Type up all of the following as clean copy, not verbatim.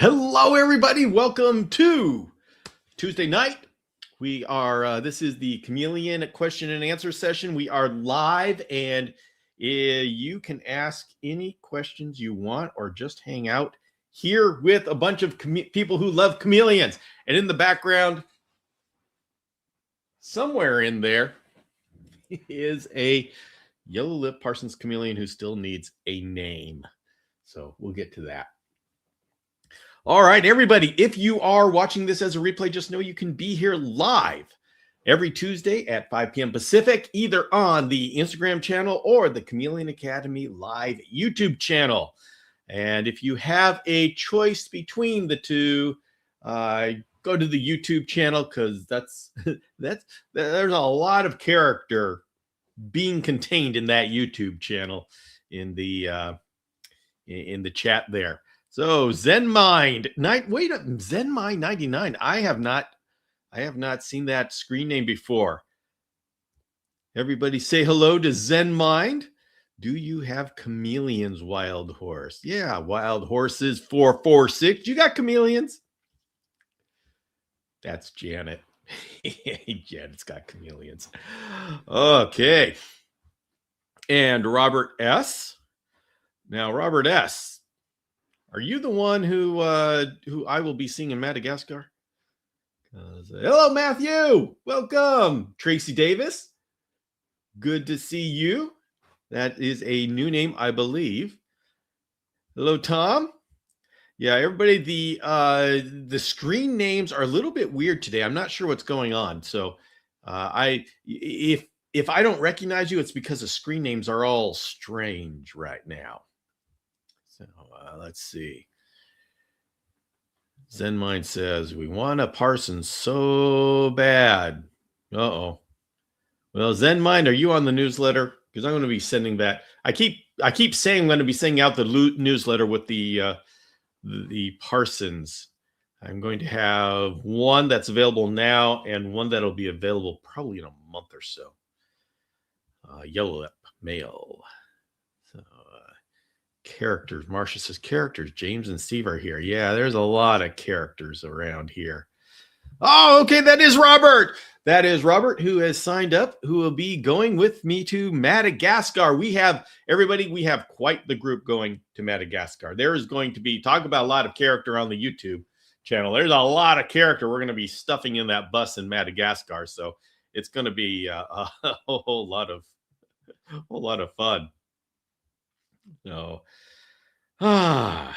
Hello, everybody. Welcome to Tuesday night. We are, this is the Chameleon question and answer session. We are live, and you can ask any questions you want or just hang out here with a bunch of people who love chameleons. And in the background, somewhere in there, is a yellow lip Parsons chameleon who still needs a name. So we'll get to that. All right, everybody, if you are watching this as a replay, just know you can be here live every Tuesday at 5 p.m. Pacific, either on the Instagram channel or the Chameleon Academy live YouTube channel. And if you have a choice between the two, go to the YouTube channel, because there's a lot of character being contained in that YouTube channel in the chat there. So ZenMind, ZenMind 99. I have not seen that screen name before. Everybody say hello to ZenMind. Do you have chameleons, Wild Horse? Yeah, Wild Horses 446. You got chameleons? That's Janet. Janet's got chameleons. Okay. And Robert S. Now, Robert S., are you the one who I will be seeing in Madagascar? Hello, Matthew. Welcome. Tracy Davis. Good to see you. That is a new name, I believe. Hello, Tom. Yeah, everybody, the screen names are a little bit weird today. I'm not sure what's going on. So if I don't recognize you, it's because the screen names are all strange right now. So let's see. ZenMind says, we want a Parsons so bad. Uh-oh. Well, ZenMind, are you on the newsletter? Because I'm going to be sending that. I keep saying I'm going to be sending out the newsletter with the Parsons. I'm going to have one that's available now and one that'll be available probably in a month or so. Yellow Lip Mail. So characters. Marcia says characters. James and Steve are here. Yeah, there's a lot of characters around here. Oh, okay. That is Robert. That is Robert, who has signed up, who will be going with me to Madagascar. We have quite the group going to Madagascar. There is going to be, talk about a lot of character on the YouTube channel. There's a lot of character we're going to be stuffing in that bus in Madagascar. So it's going to be a whole lot of fun. So, and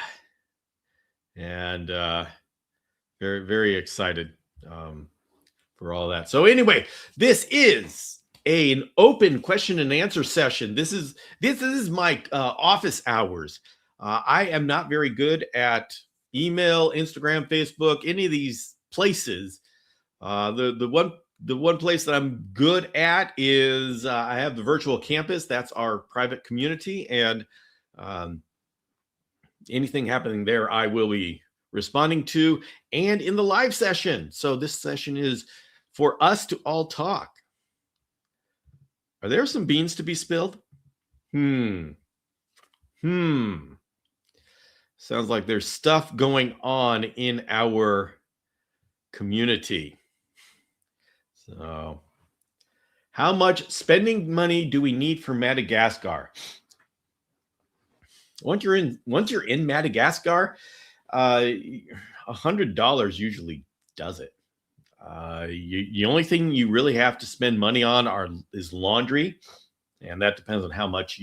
very, very excited for all that. So anyway, this is an open question and answer session. This is my office hours. I am not very good at email, Instagram, Facebook, any of these places. The one place that I'm good at is I have the virtual campus. That's our private community, and anything happening there, I will be responding to, and in the live session. So this session is for us to all talk. Are there some beans to be spilled? Sounds like there's stuff going on in our community. So how much spending money do we need for Madagascar? Once you're in Madagascar, $100 usually does it. The only thing you really have to spend money on is laundry, and that depends on how much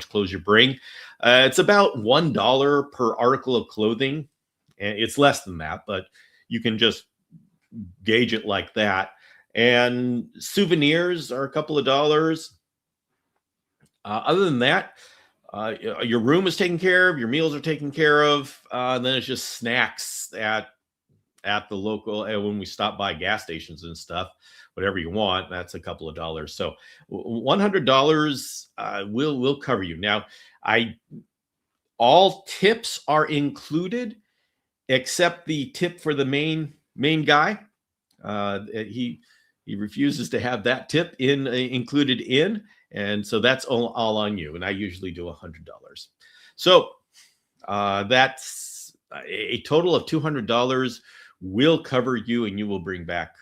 clothes you bring. It's about $1 per article of clothing, and it's less than that, but you can just gauge it like that. And souvenirs are a couple of dollars. Other than that, your room is taken care of, your meals are taken care of, and then it's just snacks at the local, and when we stop by gas stations and stuff, whatever you want, that's a couple of dollars. So $100 will cover you. Now, all tips are included except the tip for the main guy. He refuses to have that tip included in, and so that's all on you. And I usually do $100. So that's a total of $200 will cover you, and you will bring back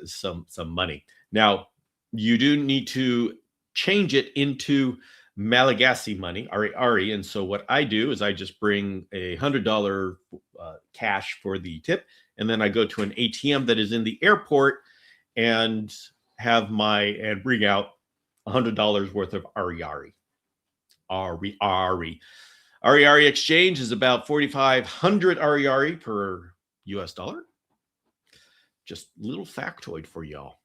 some money. Now, you do need to change it into Malagasy money, Ari. And so what I do is I just bring $100 cash for the tip, and then I go to an ATM that is in the airport and bring out $100 worth of Ari. Ari exchange is about 4,500 Ari per US dollar. Just a little factoid for y'all.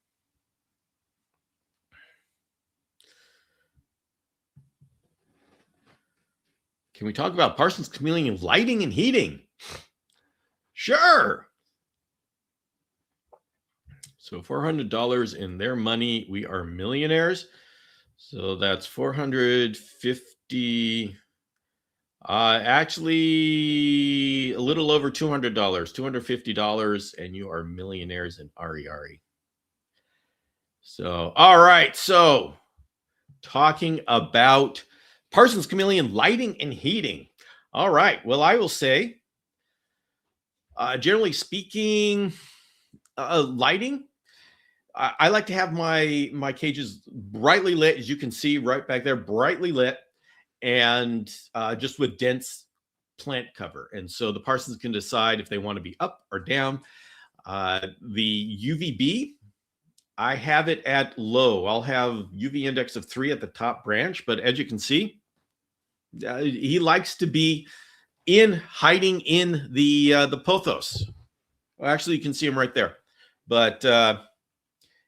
Can we talk about Parsons Chameleon lighting and heating? Sure. So $400 in their money, we are millionaires. So that's 450. Actually, a little over $200, $250, and you are millionaires in Ari. So, all right. So, talking about Parsons Chameleon lighting and heating. All right. Well, I will say, generally speaking, lighting. I like to have my cages brightly lit, as you can see right back there, brightly lit, and just with dense plant cover. And so the Parsons can decide if they want to be up or down. The UVB, I have it at low. I'll have UV index of 3 at the top branch, but as you can see, he likes to be hiding in the pothos. Well, actually, you can see him right there. But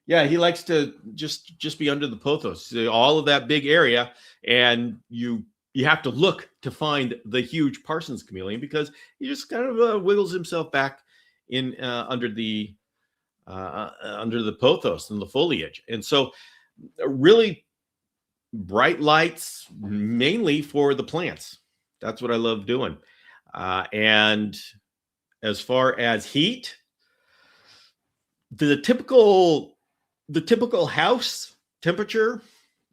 yeah, he likes to just be under the pothos, all of that big area, and you have to look to find the huge Parsons chameleon because he just kind of wiggles himself back in under the pothos and the foliage. And so, really bright lights, mainly for the plants. That's what I love doing. And as far as heat, the typical house temperature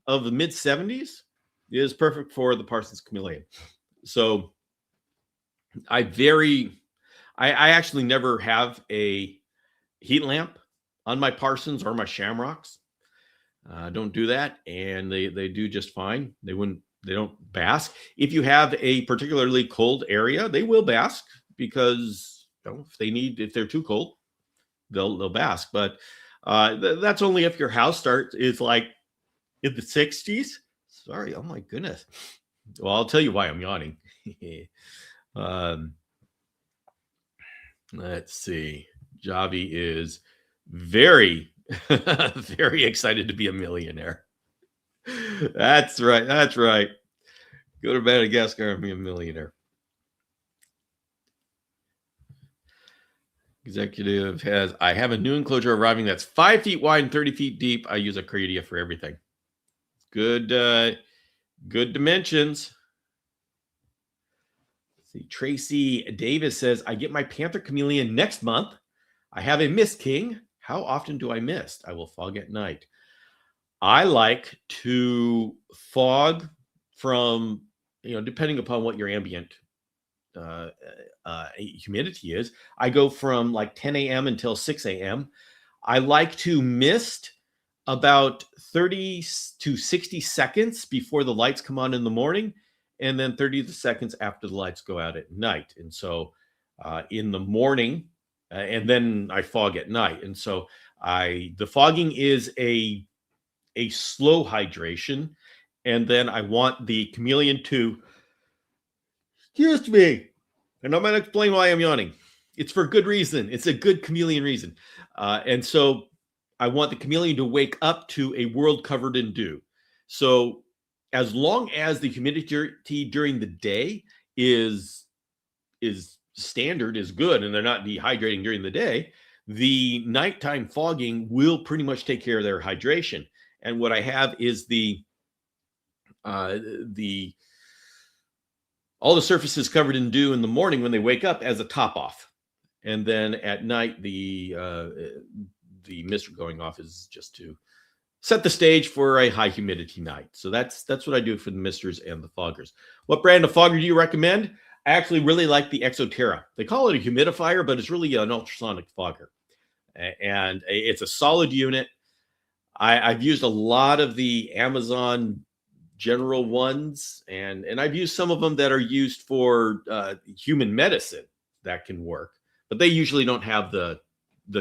of the mid 70s is perfect for the Parsons chameleon. So I actually never have a heat lamp on my Parsons or my Shamrocks. Don't do that, and they do just fine. They don't bask. If you have a particularly cold area, they will bask because if they're too cold, they'll bask. But that's only if your house is like in the 60s. Sorry, oh my goodness. Well, I'll tell you why I'm yawning. Let's see. Javi is very, very excited to be a millionaire. That's right. Go to Madagascar and be a millionaire. Executive I have a new enclosure arriving that's 5 feet wide and 30 feet deep. I use a Creatia for everything. Good dimensions. Let's see, Tracy Davis says, I get my Panther Chameleon next month. I have a Mist King. How often do I mist? I will fog at night. I like to fog from, depending upon what your ambient humidity is. I go from like 10 a.m. until 6 a.m. I like to mist about 30 to 60 seconds before the lights come on in the morning, and then 30 seconds after the lights go out at night. And so in the morning, and then I fog at night. And so the fogging is a slow hydration. And then I want the chameleon to, excuse me, and I'm going to explain why I'm yawning. It's for good reason. It's a good chameleon reason. And so I want the chameleon to wake up to a world covered in dew. So as long as the humidity during the day is standard, is good, and they're not dehydrating during the day, the nighttime fogging will pretty much take care of their hydration. And what I have is all the surfaces covered in dew in the morning when they wake up as a top off. And then at night, the mister going off is just to set the stage for a high humidity night. So that's what I do for the misters and the foggers. What brand of fogger do you recommend? I actually really like the Exoterra. They call it a humidifier, but it's really an ultrasonic fogger. And it's a solid unit. I've used a lot of the Amazon general ones, and I've used some of them that are used for human medicine that can work, but they usually don't have the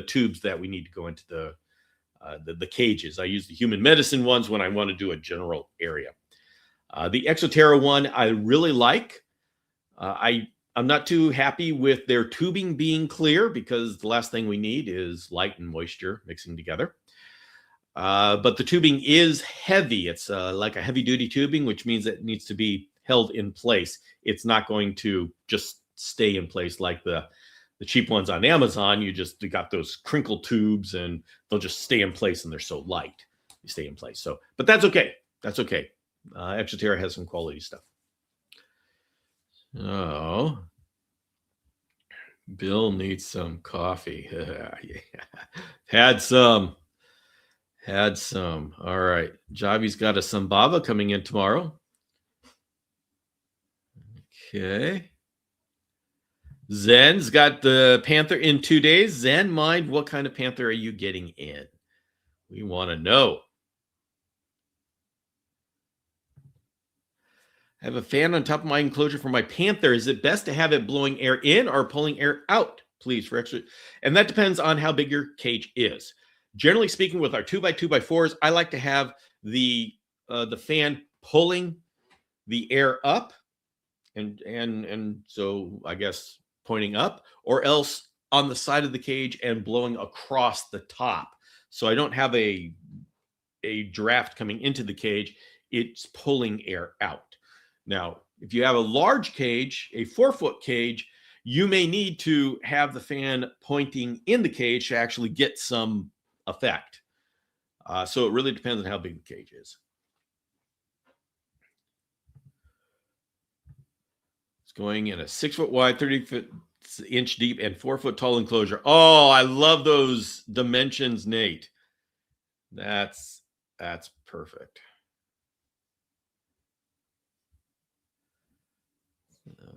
tubes that we need to go into the cages. I use the human medicine ones when I want to do a general area. The Exoterra one I really like. I'm not too happy with their tubing being clear, because the last thing we need is light and moisture mixing together. But the tubing is heavy. It's like a heavy duty tubing, which means it needs to be held in place. It's not going to just stay in place like the cheap ones on Amazon. You got those crinkle tubes and they'll just stay in place, and they're so light. You stay in place. So, but that's okay. That's okay. Exoterra has some quality stuff. Oh, Bill needs some coffee. Yeah. Had some. All right. Javi's got a Sambava coming in tomorrow. Okay. Zen's got the Panther in 2 days. Zen, mind, what kind of Panther are you getting in? We want to know. I have a fan on top of my enclosure for my Panther. Is it best to have it blowing air in or pulling air out, please, for extra? And that depends on how big your cage is. Generally speaking, with our 2x2x4s, I like to have the fan pulling the air up, and so I guess pointing up, or else on the side of the cage and blowing across the top. So I don't have a draft coming into the cage. It's pulling air out. Now, if you have a large cage, a 4-foot cage, you may need to have the fan pointing in the cage to actually get some effect. So it really depends on how big the cage is. It's going in a 6-foot wide, 30-inch deep, and 4-foot tall enclosure. Oh, I love those dimensions, Nate. That's perfect.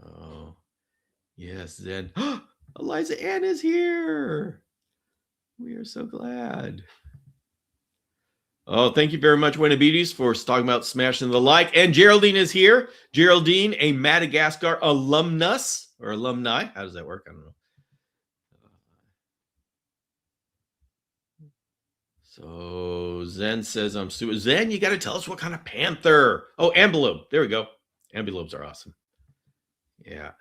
Oh, yes, Zen. Eliza Ann is here. We are so glad. Oh, thank you very much, Buenabetes, for talking about smashing the like. And Geraldine is here. Geraldine, a Madagascar alumnus or alumni. How does that work? I don't know. So Zen says, I'm stupid. Zen, you got to tell us what kind of Panther. Oh, Ambilobe. There we go. Ambilobes are awesome. Yeah.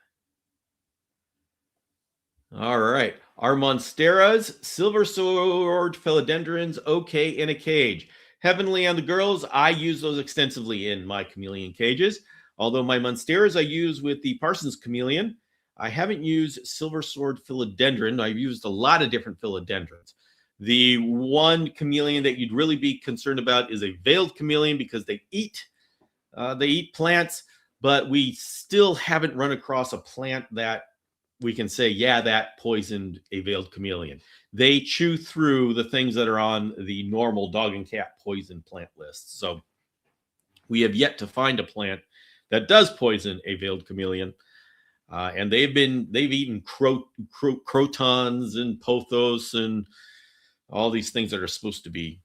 All right. Our Monsteras, Silver Sword Philodendrons, okay in a cage. Heavenly on the girls, I use those extensively in my chameleon cages. Although my Monsteras I use with the Parsons chameleon, I haven't used Silver Sword Philodendron. I've used a lot of different philodendrons. The one chameleon that you'd really be concerned about is a veiled chameleon, because they eat plants, but we still haven't run across a plant that we can say, yeah, that poisoned a veiled chameleon. They chew through the things that are on the normal dog and cat poison plant list. So we have yet to find a plant that does poison a veiled chameleon. And they've eaten crotons and pothos and all these things that are supposed to be.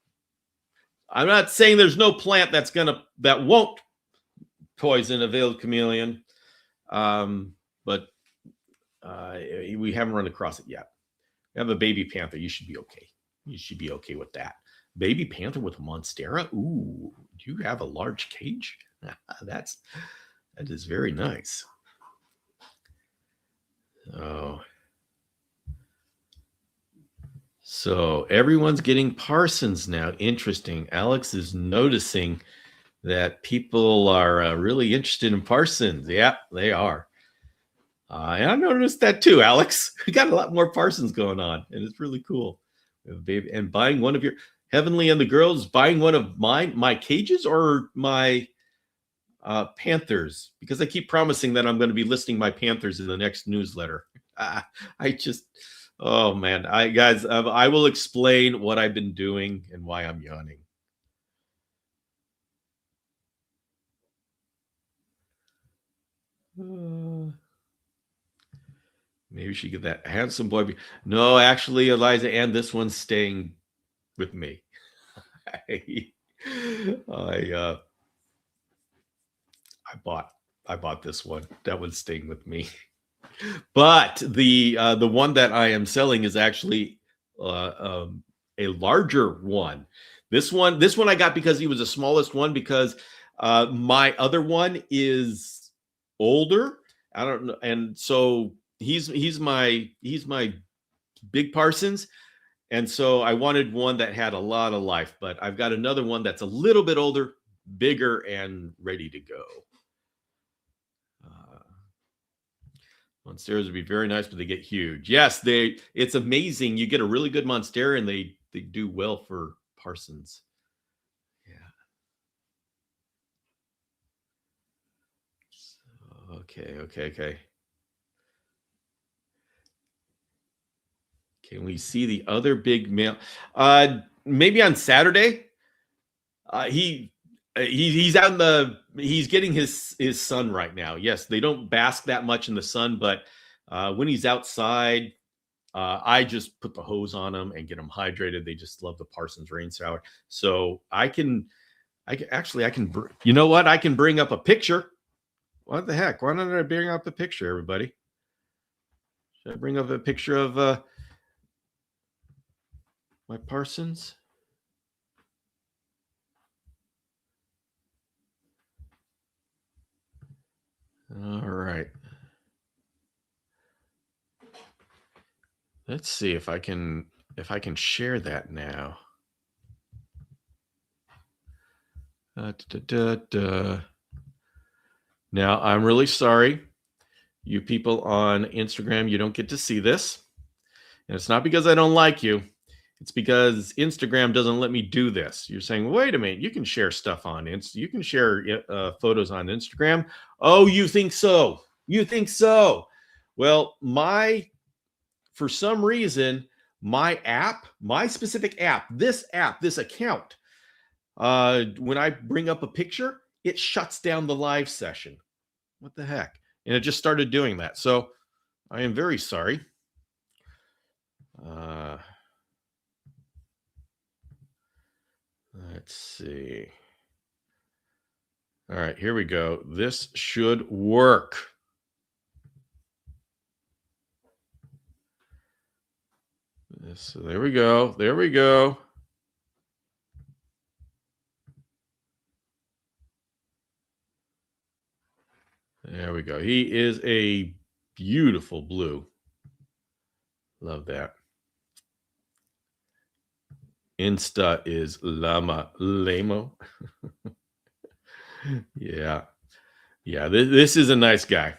I'm not saying there's no plant that won't poison a veiled chameleon, but we haven't run across it yet. We have a baby panther. You should be okay. You should be okay with that. Baby panther with a monstera. Ooh, do you have a large cage? That is very nice. Oh. So everyone's getting Parsons now. Interesting. Alex is noticing that people are really interested in Parsons. Yeah, they are. And I noticed that too, Alex. We got a lot more Parsons going on, and it's really cool. Baby, and buying one of your Heavenly and the girls, buying one of my cages or my Panthers, because I keep promising that I'm going to be listing my Panthers in the next newsletter. Oh man, guys, I will explain what I've been doing and why I'm yawning. Maybe she get that handsome boy. No, actually, Eliza, and this one's staying with me. I I bought this one. That one's staying with me. But the one that I am selling is actually a larger one. This one I got because he was the smallest one because my other one is older. I don't know, and so he's my big Parsons, and so I wanted one that had a lot of life. But I've got another one that's a little bit older, bigger, and ready to go. Monsteras would be very nice, but they get huge. Yes, it's amazing. You get a really good Monstera and they do well for Parsons. Yeah. So, okay. Can we see the other big male? Maybe on Saturday. He's out in he's getting his sun right now. Yes, they don't bask that much in the sun, but when he's outside, I just put the hose on them and get them hydrated. They just love the Parsons rain shower. So I can, you know what? I can bring up a picture. What the heck? Why don't I bring up a picture, everybody? Should I bring up a picture of my Parsons? All right. Let's see if I can share that now. Now, I'm really sorry, you people on Instagram, you don't get to see this. And it's not because I don't like you. It's because Instagram doesn't let me do this. You're saying, wait a minute, you can share stuff on you can share photos on Instagram. Oh, you think so? You think so? Well, for some reason, my specific app, this account, when I bring up a picture, it shuts down the live session. What the heck? And it just started doing that. So I am very sorry. Let's see. All right, here we go. This should work. So there we go. There we go. There we go. He is a beautiful blue. Love that. Insta is Lamo. Yeah. This is a nice guy.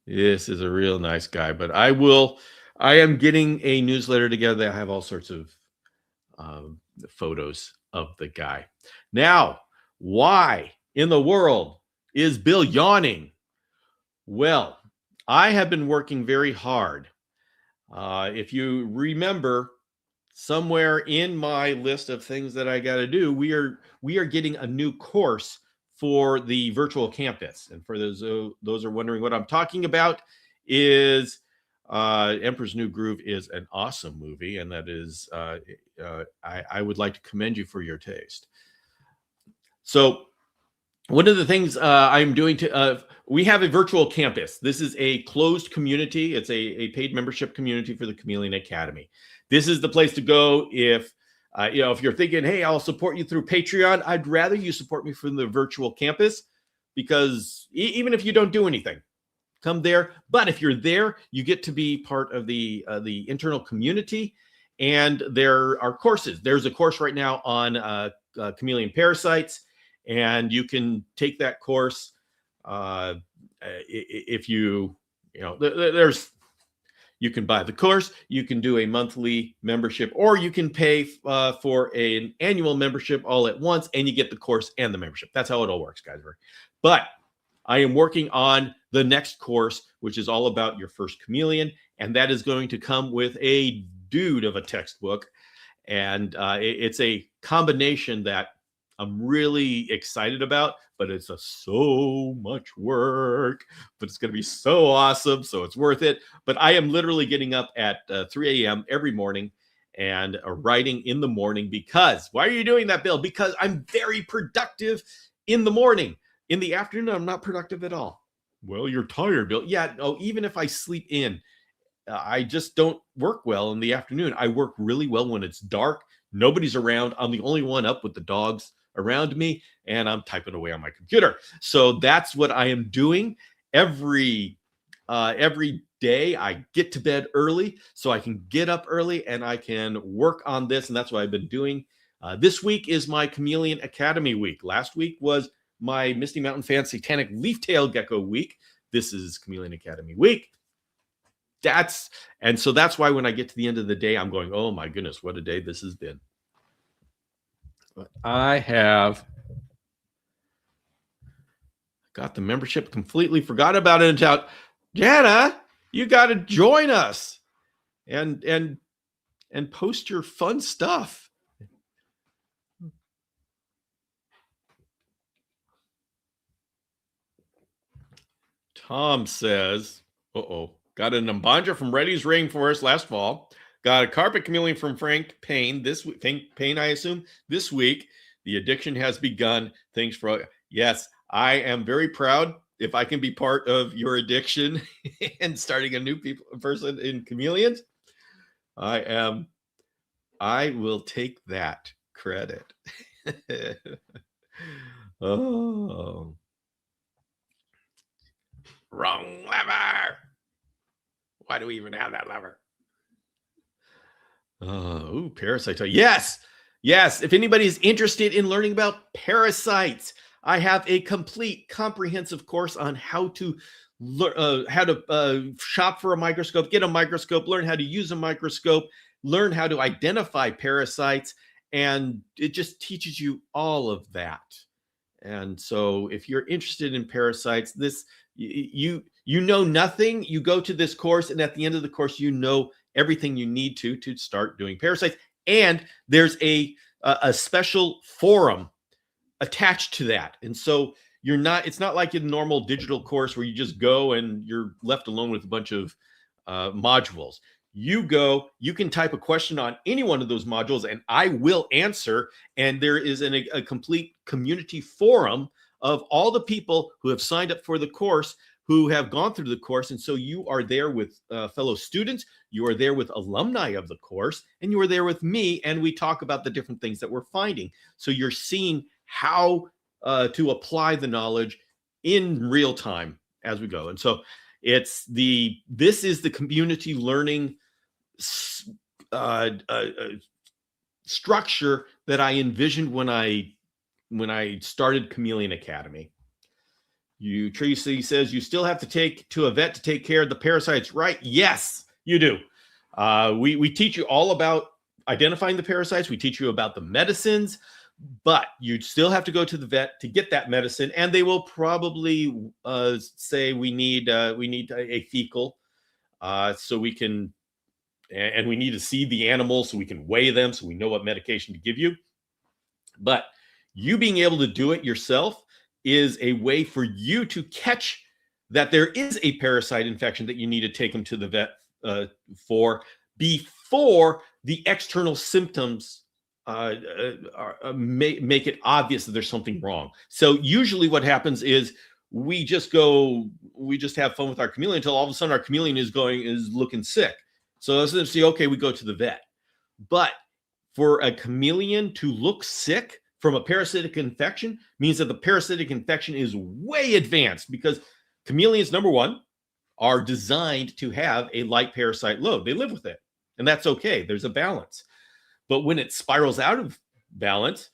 This is a real nice guy. But I am getting a newsletter together that I have all sorts of photos of the guy. Now, why in the world is Bill yawning? Well, I have been working very hard. If you remember, somewhere in my list of things that I got to do, we are getting a new course for the virtual campus. And for those are wondering what I'm talking about, is Emperor's New Groove is an awesome movie, and that is I would like to commend you for your taste. So one of the things I'm doing we have a virtual campus. This is a closed community. It's a paid membership community for the Chameleon Academy. This is the place to go if you're thinking, hey, I'll support you through Patreon. I'd rather you support me from the virtual campus, because even if you don't do anything, come there. But if you're there, you get to be part of the internal community. And there are courses. There's a course right now on chameleon parasites, and you can take that course if you can buy the course, you can do a monthly membership, or you can pay for an annual membership all at once, and you get the course and the membership. That's how it all works, guys. But I am working on the next course, which is all about your first chameleon, and that is going to come with a dude of a textbook. And it's a combination that I'm really excited about, but it's so much work, but it's going to be so awesome. So it's worth it. But I am literally getting up at 3 a.m. every morning and writing in the morning because why are you doing that, Bill? Because I'm very productive in the morning. In the afternoon, I'm not productive at all. Well, you're tired, Bill. Yeah, no, even if I sleep in, I just don't work well in the afternoon. I work really well when it's dark, nobody's around. I'm the only one up with the dogs around me, and I'm typing away on my computer. So that's what I am doing every day. I get to bed early so I can get up early and I can work on this, and that's what I've been doing. This week is my Chameleon Academy week. Last week was my Misty Mountain Fan Satanic Leaf-tailed Gecko week. This is Chameleon Academy week. And so that's why when I get to the end of the day, I'm going, oh my goodness, what a day this has been. But I have got the membership, completely forgot about it until Jana, you got to join us and post your fun stuff. Tom says, got an Ambanja from Reddy's Rainforest last fall. Got a carpet chameleon from Frank Payne this week. Payne, I assume, this week. The addiction has begun. Thanks for yes. I am very proud if I can be part of your addiction and starting a new person in chameleons. I will take that credit. Oh, wrong lever. Why do we even have that lever? Oh, parasites. Yes. If anybody is interested in learning about parasites, I have a complete comprehensive course on how to shop for a microscope, get a microscope, learn how to use a microscope, learn how to identify parasites, and it just teaches you all of that. And so if you're interested in parasites, you know nothing, you go to this course, and at the end of the course, you know everything you need to start doing parasites. And there's a special forum attached to that. And so it's not like a normal digital course where you just go and you're left alone with a bunch of modules. You can type a question on any one of those modules and I will answer. And there is a complete community forum of all the people who have signed up for the course, who have gone through the course. And so you are there with fellow students, you are there with alumni of the course, and you are there with me, and we talk about the different things that we're finding. So you're seeing how to apply the knowledge in real time as we go. And so this is the community learning structure that I envisioned when I started Chameleon Academy. Tracy says you still have to take to a vet to take care of the parasites, right? Yes, you do. We teach you all about identifying the parasites. We teach you about the medicines, but you still have to go to the vet to get that medicine, and they will probably say we need a fecal, so we can, and we need to see the animal so we can weigh them so we know what medication to give you. But you being able to do it yourself is a way for you to catch that there is a parasite infection that you need to take them to the vet for before the external symptoms make it obvious that there's something wrong. So usually what happens is we just have fun with our chameleon until all of a sudden our chameleon is looking sick. So let's see, okay, we go to the vet. But for a chameleon to look sick from a parasitic infection means that the parasitic infection is way advanced, because chameleons, number one, are designed to have a light parasite load. They live with it, and that's okay. There's a balance. But when it spirals out of balance,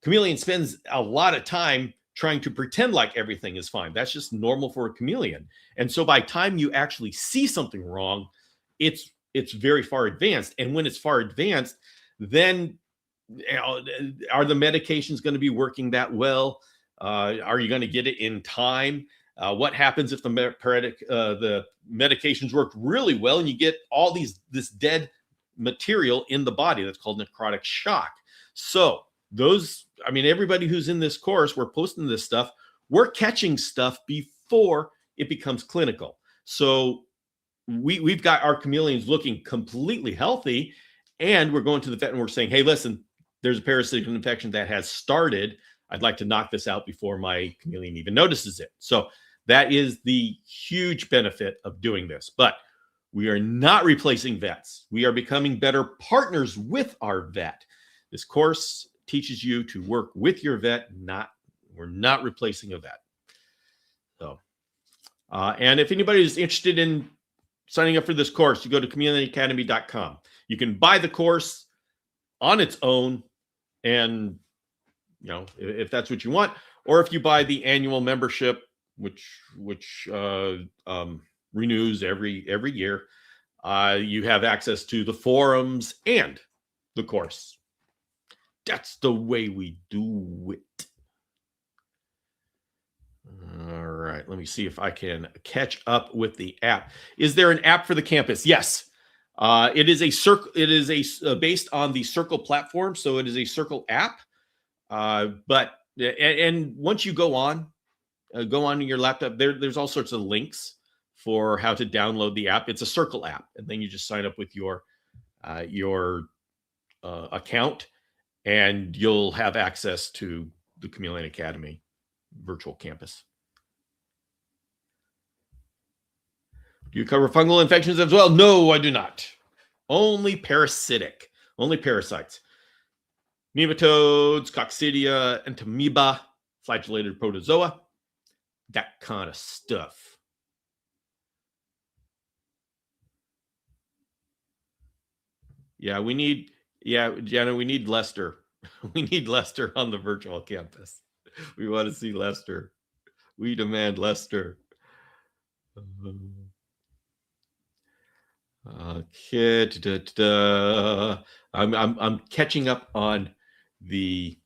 chameleon spends a lot of time trying to pretend like everything is fine. That's just normal for a chameleon. And so by the time you actually see something wrong, it's very far advanced. And when it's far advanced, then are the medications going to be working that well? Are you going to get it in time? What happens if the medications work really well and you get all this dead material in the body? That's called necrotic shock. So those I mean, everybody who's in this course, we're posting this stuff. We're catching stuff before it becomes clinical. So we've got our chameleons looking completely healthy, and we're going to the vet and we're saying, hey, listen, there's a parasitic infection that has started. I'd like to knock this out before my chameleon even notices it. So that is the huge benefit of doing this. But we are not replacing vets. We are becoming better partners with our vet. This course teaches you to work with your vet. We're not replacing a vet. So, and if anybody is interested in signing up for this course, you go to chameleonacademy.com. You can buy the course on its own, and if that's what you want, or if you buy the annual membership, which renews every year, you have access to the forums and the course. That's the way we do it. All right, let me see if I can catch up with the app. Is there an app for the campus? Yes. It is a Circle. It is based on the Circle platform, so it is a Circle app. But once you go on your laptop, there's all sorts of links for how to download the app. It's a Circle app, and then you just sign up with your account, and you'll have access to the Chameleon Academy virtual campus. Do you cover fungal infections as well? No, I do not. Only parasitic, only parasites. Nematodes, coccidia, entamoeba, flagellated protozoa, that kind of stuff. Yeah, Jenna, we need Lester. We need Lester on the virtual campus. We want to see Lester. We demand Lester. Okay. I'm catching up on the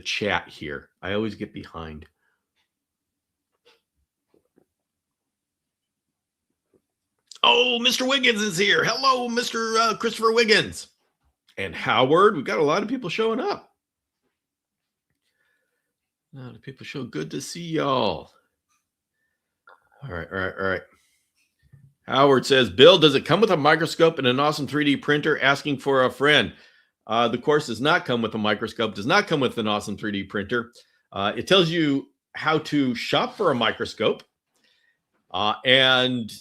chat here. I always get behind. Oh, Mr. Wiggins is here. Hello, Mr. Christopher Wiggins. And Howard. We've got a lot of people showing up. A lot of people show. Good to see y'all. All right. Howard says, Bill, does it come with a microscope and an awesome 3D printer? Asking for a friend. The course does not come with a microscope, does not come with an awesome 3D printer. It tells you how to shop for a microscope. And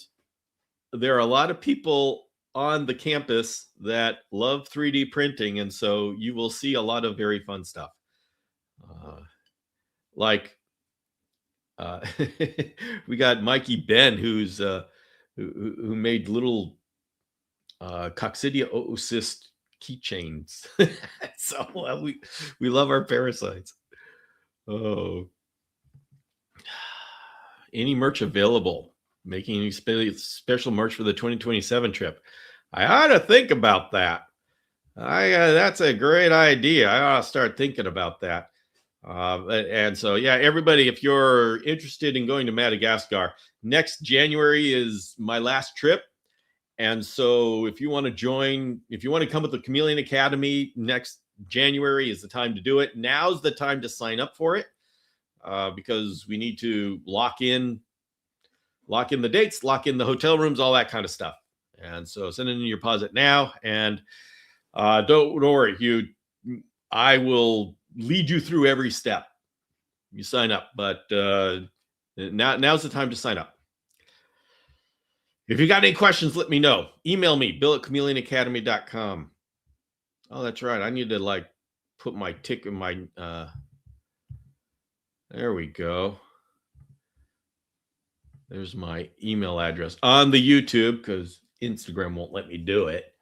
there are a lot of people on the campus that love 3D printing. And so you will see a lot of very fun stuff. We got Mikey Ben, who's who made little coccidia oocyst keychains. So we love our parasites. Oh, any merch available? Making any special merch for the 2027 trip? I ought to think about that. That's a great idea. I ought to start thinking about that. And so, yeah, everybody, if you're interested in going to Madagascar, next January is my last trip. And so if you want to join, if you want to come with the Chameleon Academy, next January is the time to do it. Now's the time to sign up for it, because we need to lock in the dates, lock in the hotel rooms, all that kind of stuff. And so send in your deposit now, and don't worry, Hugh, I will lead you through every step. You sign up, but now's the time to sign up. If you got any questions, let me know. Email me, bill@chameleonacademy.com. Oh, that's right. I need to put my tick in my, there we go. There's my email address on the YouTube, because Instagram won't let me do it.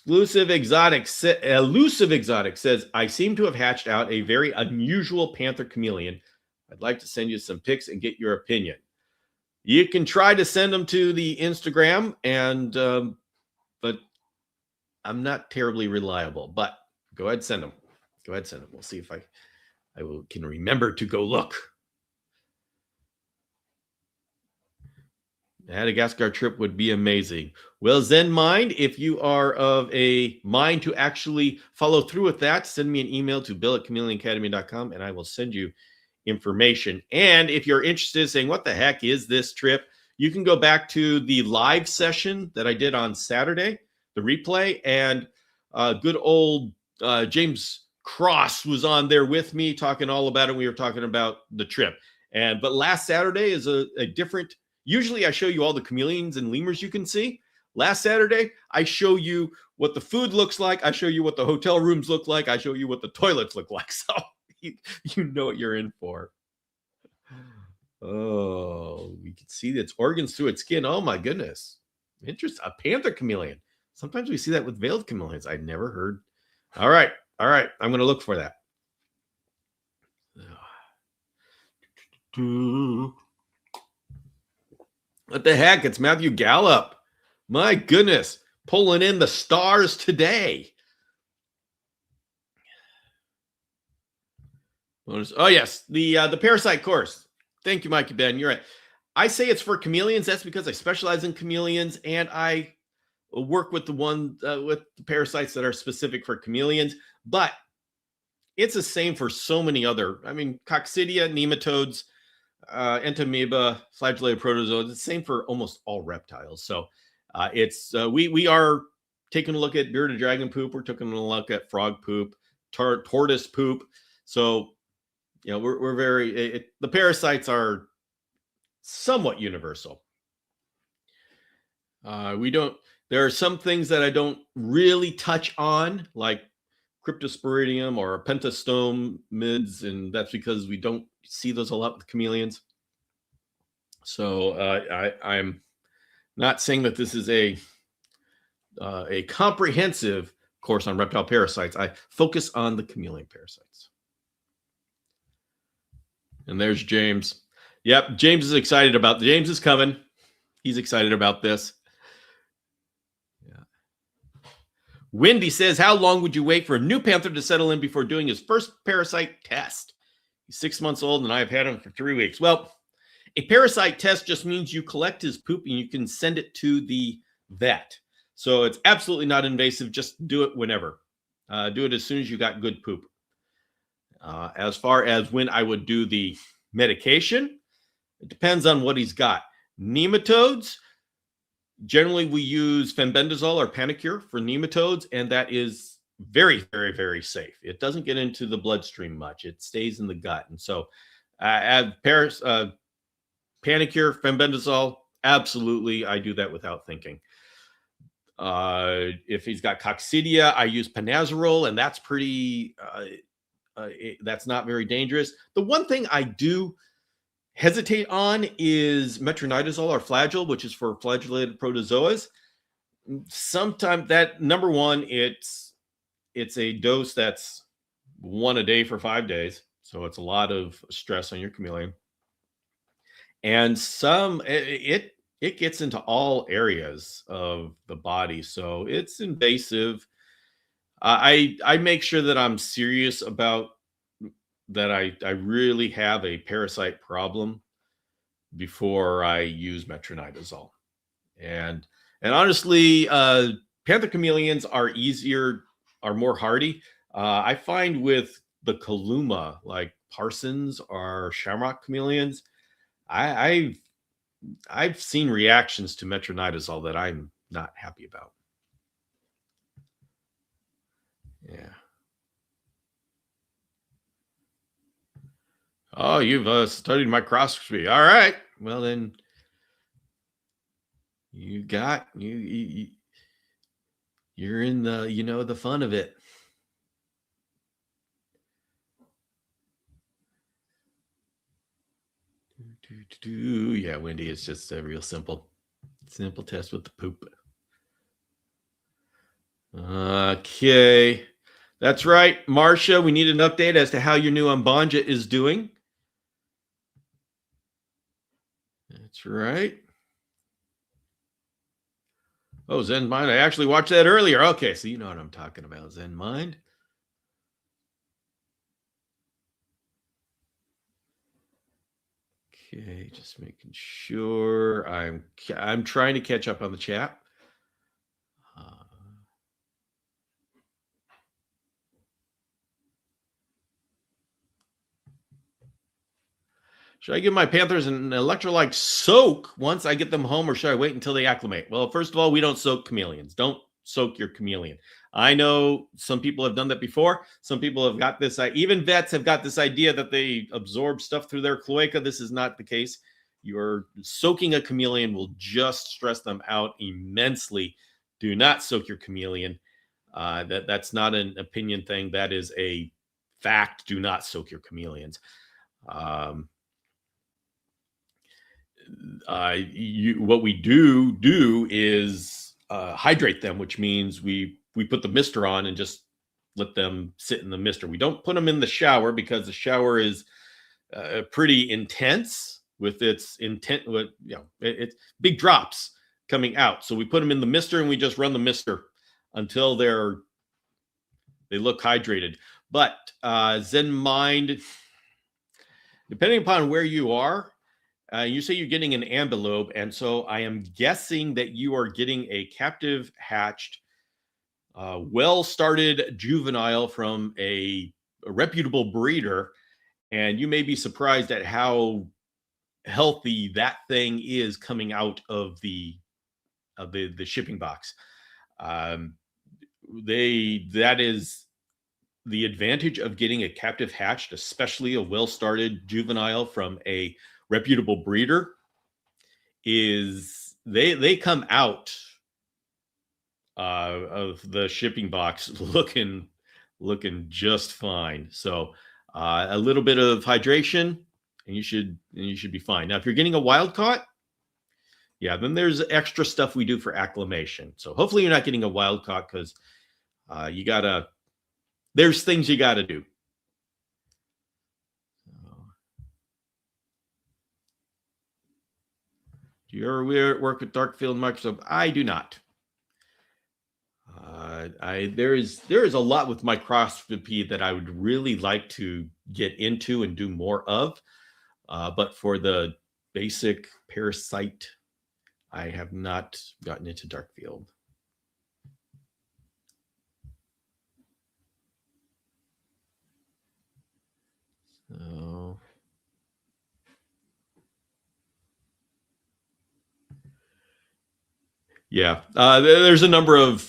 Elusive Exotic says, I seem to have hatched out a very unusual panther chameleon. I'd like to send you some pics and get your opinion. You can try to send them to the Instagram, and but I'm not terribly reliable. But go ahead, send them. Go ahead, send them. We'll see if I can remember to go look. Madagascar trip would be amazing. Well, Zen Mind, if you are of a mind to actually follow through with that, send me an email to bill@chameleonacademy.com and I will send you information. And if you're interested in saying, what the heck is this trip? You can go back to the live session that I did on Saturday, the replay, and good old James Cross was on there with me talking all about it. We were talking about the trip. But last Saturday is a different. Usually I show you all the chameleons and lemurs you can see. Last Saturday, I show you what the food looks like. I show you what the hotel rooms look like. I show you what the toilets look like. So you know what you're in for. Oh, we can see its organs through its skin. Oh my goodness. Interesting. A panther chameleon. Sometimes we see that with veiled chameleons. I'd never heard. All right. I'm going to look for that. What the heck? It's Matthew Gallup. My goodness. Pulling in the stars today. Oh, yes. The parasite course. Thank you, Mikey Ben. You're right. I say it's for chameleons. That's because I specialize in chameleons and I work with the parasites that are specific for chameleons. But it's the same for so many other. I mean, coccidia, nematodes, entamoeba, flagellated protozoa. It's the same for almost all reptiles. So we are taking a look at bearded dragon poop. We're taking a look at frog poop, tortoise poop. So we're very the parasites are somewhat universal. There are some things that I don't really touch on, like Cryptosporidium or pentostomids, and that's because we don't see those a lot with chameleons. So I'm not saying that this is a comprehensive course on reptile parasites. I focus on the chameleon parasites. And there's James. Yep, James is excited about. James is coming. He's excited about this. Yeah. Wendy says, how long would you wait for a new panther to settle in before doing his first parasite test? He's 6 months old, and I've had him for 3 weeks. Well, a parasite test just means you collect his poop and you can send it to the vet. So it's absolutely not invasive. Just do it whenever. Do it as soon as you got good poop. As far as when I would do the medication, it depends on what he's got. Nematodes, generally we use fenbendazole or Panacur for nematodes, and that is very, very, very safe. It doesn't get into the bloodstream much. It stays in the gut. And so Panacur, fenbendazole, absolutely, I do that without thinking. If he's got coccidia, I use Panazarol, and that's pretty... that's not very dangerous. The one thing I do hesitate on is metronidazole or Flagyl, which is for flagellated protozoas. Sometimes that, number one, it's a dose that's 1 a day for 5 days. So it's a lot of stress on your chameleon. And it gets into all areas of the body. So it's invasive. I make sure that I'm serious about that. I really have a parasite problem before I use metronidazole. And honestly, panther chameleons are more hardy. I find with the Kaluma, like Parsons or Shamrock chameleons, I've seen reactions to metronidazole that I'm not happy about. Yeah. Oh, you've studied microscopy. All right. Well, then you're in the fun of it. Yeah, Wendy, it's just a real simple test with the poop. Okay. That's right, Marcia. We need an update as to how your new Ambanja is doing. That's right. Oh, Zen Mind. I actually watched that earlier. Okay, so you know what I'm talking about, Zen Mind. Okay, just making sure I'm trying to catch up on the chat. Should I give my Panthers an electrolyte soak once I get them home, or should I wait until they acclimate? Well, first of all, we don't soak chameleons. Don't soak your chameleon. I know some people have done that before. Some people have got this, even vets have got this idea that they absorb stuff through their cloaca. This is not the case. You're soaking a chameleon will just stress them out immensely. Do not soak your chameleon. That's not an opinion thing. That is a fact. Do not soak your chameleons. What we do is hydrate them, which means we put the mister on and just let them sit in the mister. We don't put them in the shower because the shower is pretty intense with its intent. It's big drops coming out. So we put them in the mister and we just run the mister until they look hydrated. But Zen Mind, depending upon where you are, you say you're getting an ambilobe, and so I am guessing that you are getting a captive hatched, well-started juvenile from a reputable breeder, and you may be surprised at how healthy that thing is coming out of the shipping box. That is the advantage of getting a captive hatched, especially a well-started juvenile from a reputable breeder, is they come out of the shipping box looking just fine. So a little bit of hydration and you should be fine. Now, if you're getting a wild caught, yeah, then there's extra stuff we do for acclimation. So hopefully you're not getting a wild caught, because there's things you gotta do. Do you ever work with dark field microscope? I do not. There is a lot with microscopy that I would really like to get into and do more of, but for the basic parasite, I have not gotten into dark field. So. Yeah, there's a number of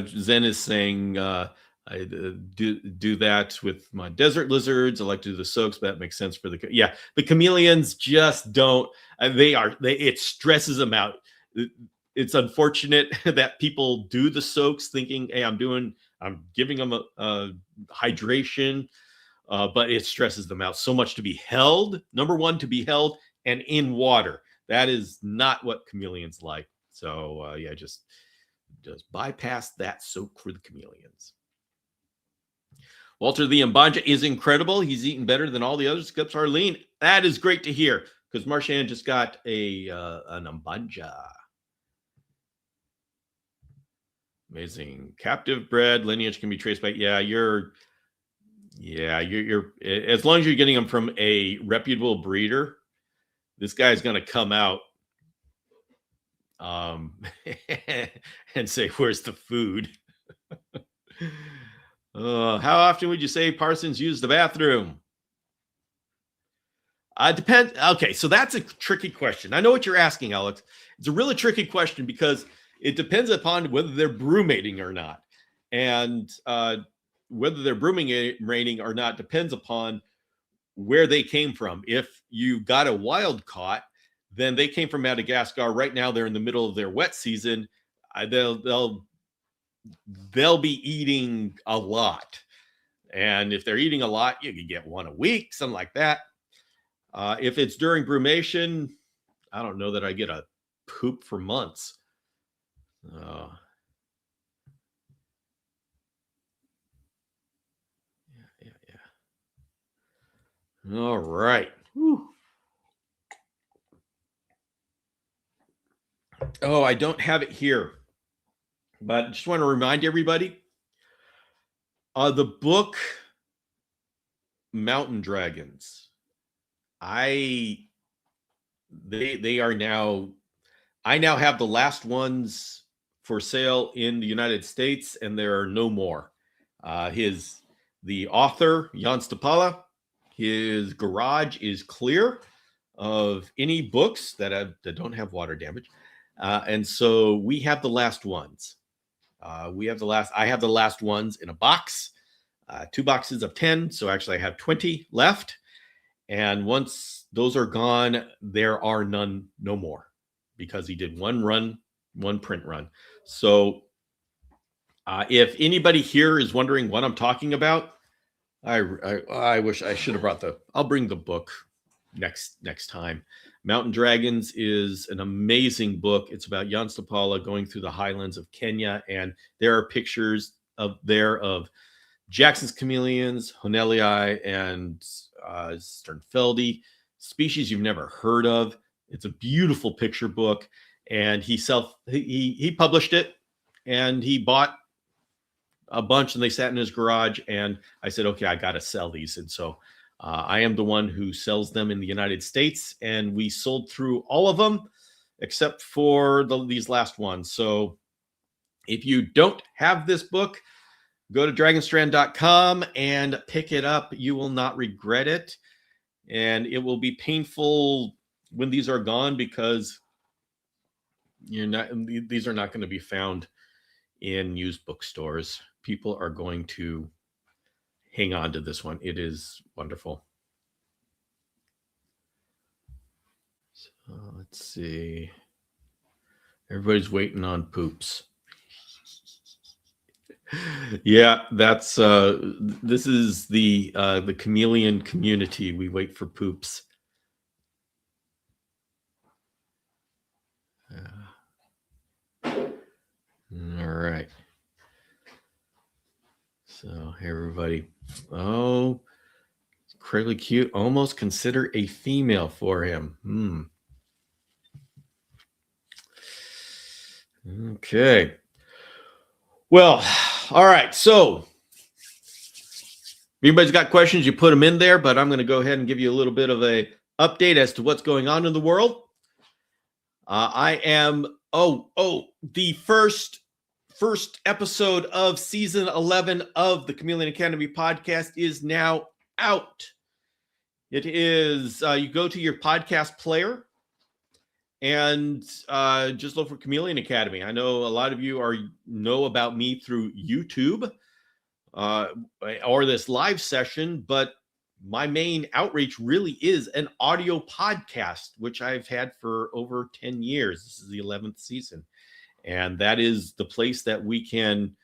Zen is saying I do that with my desert lizards. I like to do the soaks, but that makes sense for the chameleons just don't. It stresses them out. It's unfortunate that people do the soaks thinking, hey, I'm giving them a hydration, but it stresses them out so much to be held. Number one, to be held and in water. That is not what chameleons like. So just bypass that soak for the chameleons. Walter the Mbanja is incredible. He's eating better than all the others except Arlene. That is great to hear, because Marshan just got an Mbanja. Amazing. Captive bred lineage can be traced by you're as long as you're getting them from a reputable breeder, this guy's going to come out and say, where's the food? How often would you say Parsons use the bathroom? Depends. Okay, so that's a tricky question. I know what you're asking, Alex. It's a really tricky question because it depends upon whether they're brumating or not. And whether they're brumating or not depends upon where they came from. If you got a wild caught, then they came from Madagascar. Right now, they're in the middle of their wet season. They'll be eating a lot. And if they're eating a lot, you can get one a week, something like that. If it's during brumation, I don't know that I get a poop for months. Yeah. All right. Whew. Oh, I don't have it here, but I just want to remind everybody, the book Mountain Dragons. I they are now. I now have the last ones for sale in the United States, and there are no more. The author Jan Stapala, his garage is clear of any books that don't have water damage, and so we have the last ones. I have the last ones in a box, 2 boxes of 10. So actually, I have 20 left. And once those are gone, there are no more, because he did one print run. So if anybody here is wondering what I'm talking about, I wish I should have I'll bring the book next time. Mountain Dragons is an amazing book. It's about Jan Stapala going through the highlands of Kenya, and there are pictures of Jackson's chameleons, Honelii, and Sternfeldi, species you've never heard of. It's a beautiful picture book, and he published it, and he bought a bunch, and they sat in his garage, and I said, okay, I got to sell these. And so I am the one who sells them in the United States, and we sold through all of them except for these last ones. So if you don't have this book, go to dragonstrand.com and pick it up. You will not regret it. And it will be painful when these are gone, because these are not going to be found in used bookstores. People are going to hang on to this one. It is wonderful. So let's see. Everybody's waiting on poops. Yeah, that's this is the chameleon community. We wait for poops. All right. So everybody, incredibly cute. Almost consider a female for him. Okay. Well, all right. So if anybody's got questions, you put them in there, but I'm going to go ahead and give you a little bit of a update as to what's going on in the world. I am the first episode of season 11 of the Chameleon Academy podcast is now out. It is you go to your podcast player and just look for Chameleon Academy. I know a lot of you know about me through YouTube or this live session, but my main outreach really is an audio podcast, which I've had for over 10 years. This is the 11th season. And that is the place that we can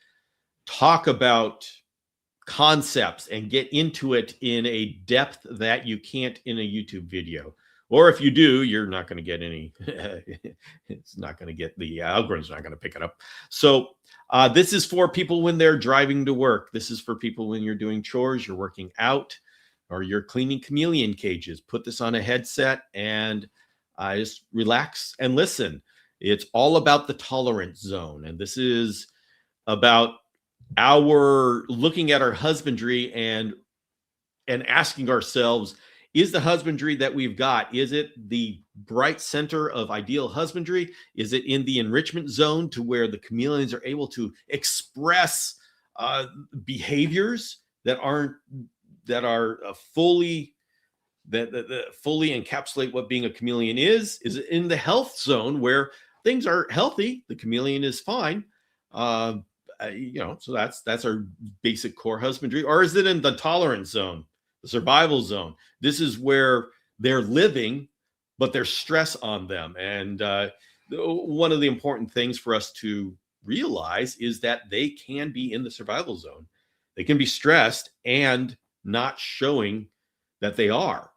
talk about concepts and get into it in a depth that you can't in a YouTube video. Or if you do, you're not going to get any. It's not going to get the algorithm's not going to pick it up. So this is for people when they're driving to work. This is for people when you're doing chores, you're working out, or you're cleaning chameleon cages. Put this on a headset and just relax and listen. It's all about the tolerance zone. And this is about our looking at our husbandry and asking ourselves, is the husbandry that we've got, is it the bright center of ideal husbandry? Is it in the enrichment zone to where the chameleons are able to express behaviors that fully encapsulate what being a chameleon is? Is it in the health zone where things are healthy, the chameleon is fine? So that's our basic core husbandry. Or is it in the tolerance zone, the survival zone? This is where they're living, but there's stress on them. And one of the important things for us to realize is that they can be in the survival zone. They can be stressed and not showing that they are.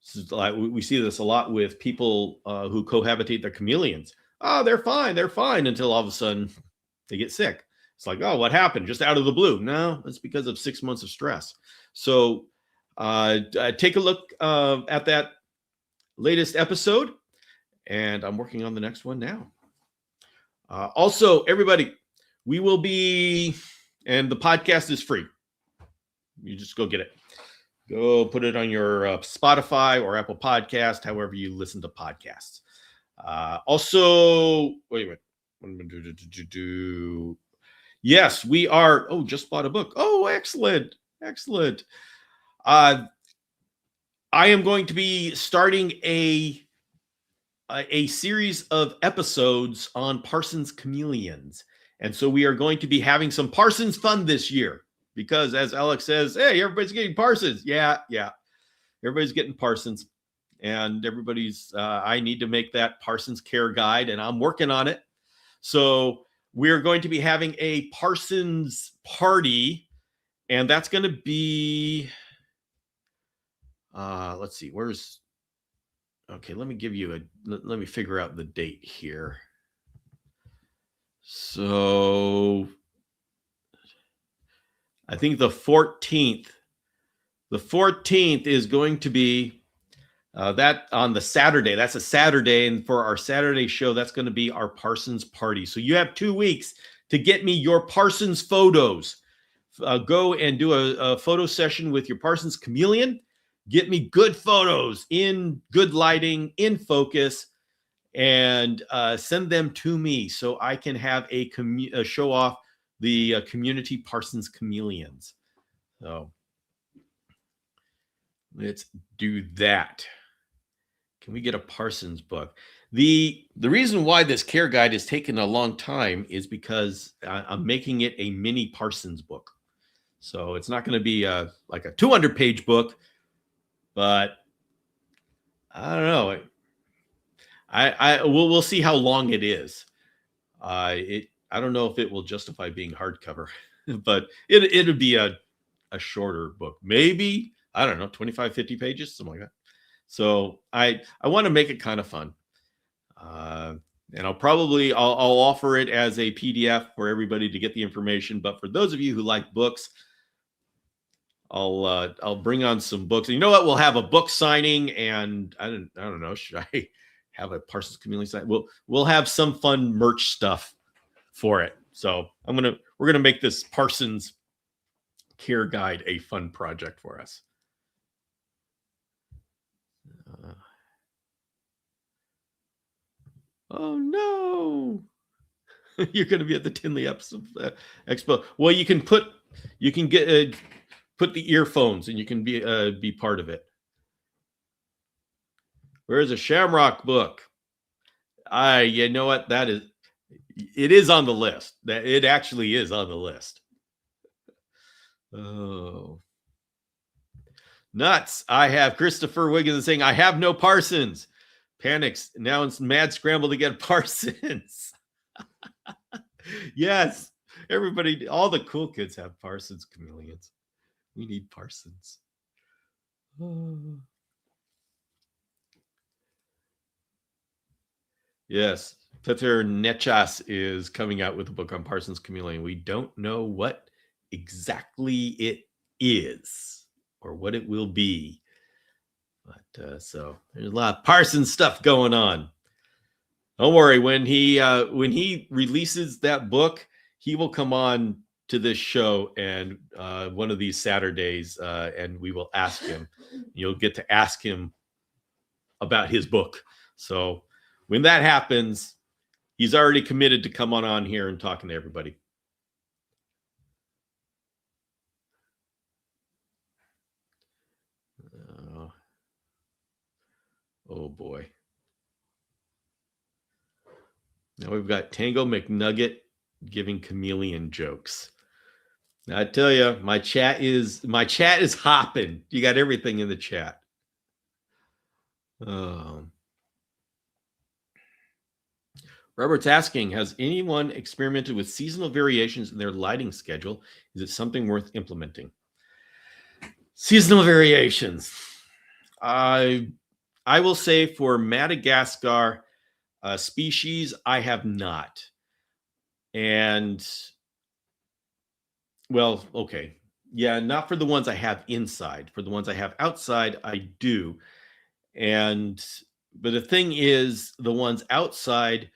So we see this a lot with people who cohabitate their chameleons. Oh, they're fine until all of a sudden they get sick. It's like, oh, what happened? Just out of the blue. No, it's because of 6 months of stress. So take a look at that latest episode, and I'm working on the next one now. Also, everybody, we will be, and the podcast is free. You just go get it. Go put it on your Spotify or Apple Podcast, however you listen to podcasts. Also, wait a minute. Yes, we are. Oh, just bought a book. Oh, excellent. Excellent. I am going to be starting a series of episodes on Parsons chameleons. And so we are going to be having some Parsons fun this year because, as Alex says, hey, everybody's getting Parsons. Yeah. Everybody's getting Parsons. And I need to make that Parsons care guide, and I'm working on it. So we're going to be having a Parsons party, and that's going to be, let's see, okay, let me figure out the date here. So I think the 14th is going to be that on the Saturday. That's a Saturday. And for our Saturday show, that's going to be our Parsons party. So you have 2 weeks to get me your Parsons photos. Go and do a photo session with your Parsons chameleon. Get me good photos in good lighting, in focus, and send them to me so I can have a show off the community Parsons chameleons. So let's do that. Can we get a Parsons book? The reason why this care guide is taking a long time is because I'm making it a mini Parsons book. So it's not going to be like a 200-page book, but I don't know. We'll see how long it is. I don't know if it will justify being hardcover, but it'd be a shorter book. Maybe, I don't know, 25, 50 pages, something like that. So I want to make it kind of fun. And I'll offer it as a PDF for everybody to get the information. But for those of you who like books, I'll bring on some books. And you know what? We'll have a book signing, and I don't know. Should I have a Parsons Chameleon sign? We'll have some fun merch stuff for it. So we're gonna make this Parsons care guide a fun project for us. Oh no! You're going to be at the Tinley Expo. Well, you can put the earphones, and you can be part of it. Where's a Shamrock book? You know what? It is on the list. It actually is on the list. Oh, nuts! I have Christopher Wiggins saying, "I have no Parsons." Panics now. It's mad scramble to get Parsons. Yes, everybody, all the cool kids have Parsons chameleons. We need Parsons. Oh. Yes, Peter Nechas is coming out with a book on Parsons chameleon. We don't know what exactly it is or what it will be. But so there's a lot of Parsons stuff going on. Don't worry, when he releases that book, he will come on to this show and one of these Saturdays, and we will ask him. You'll get to ask him about his book. So when that happens, he's already committed to come on here and talking to everybody. Oh boy. Now we've got Tango McNugget giving chameleon jokes. Now I tell you, my chat is hopping. You got everything in the chat. Robert's asking, has anyone experimented with seasonal variations in their lighting schedule? Is it something worth implementing? Seasonal variations. I will say for Madagascar species, I have not. And well, okay. Yeah, not for the ones I have inside. For the ones I have outside, I do. But the thing is, the ones outside,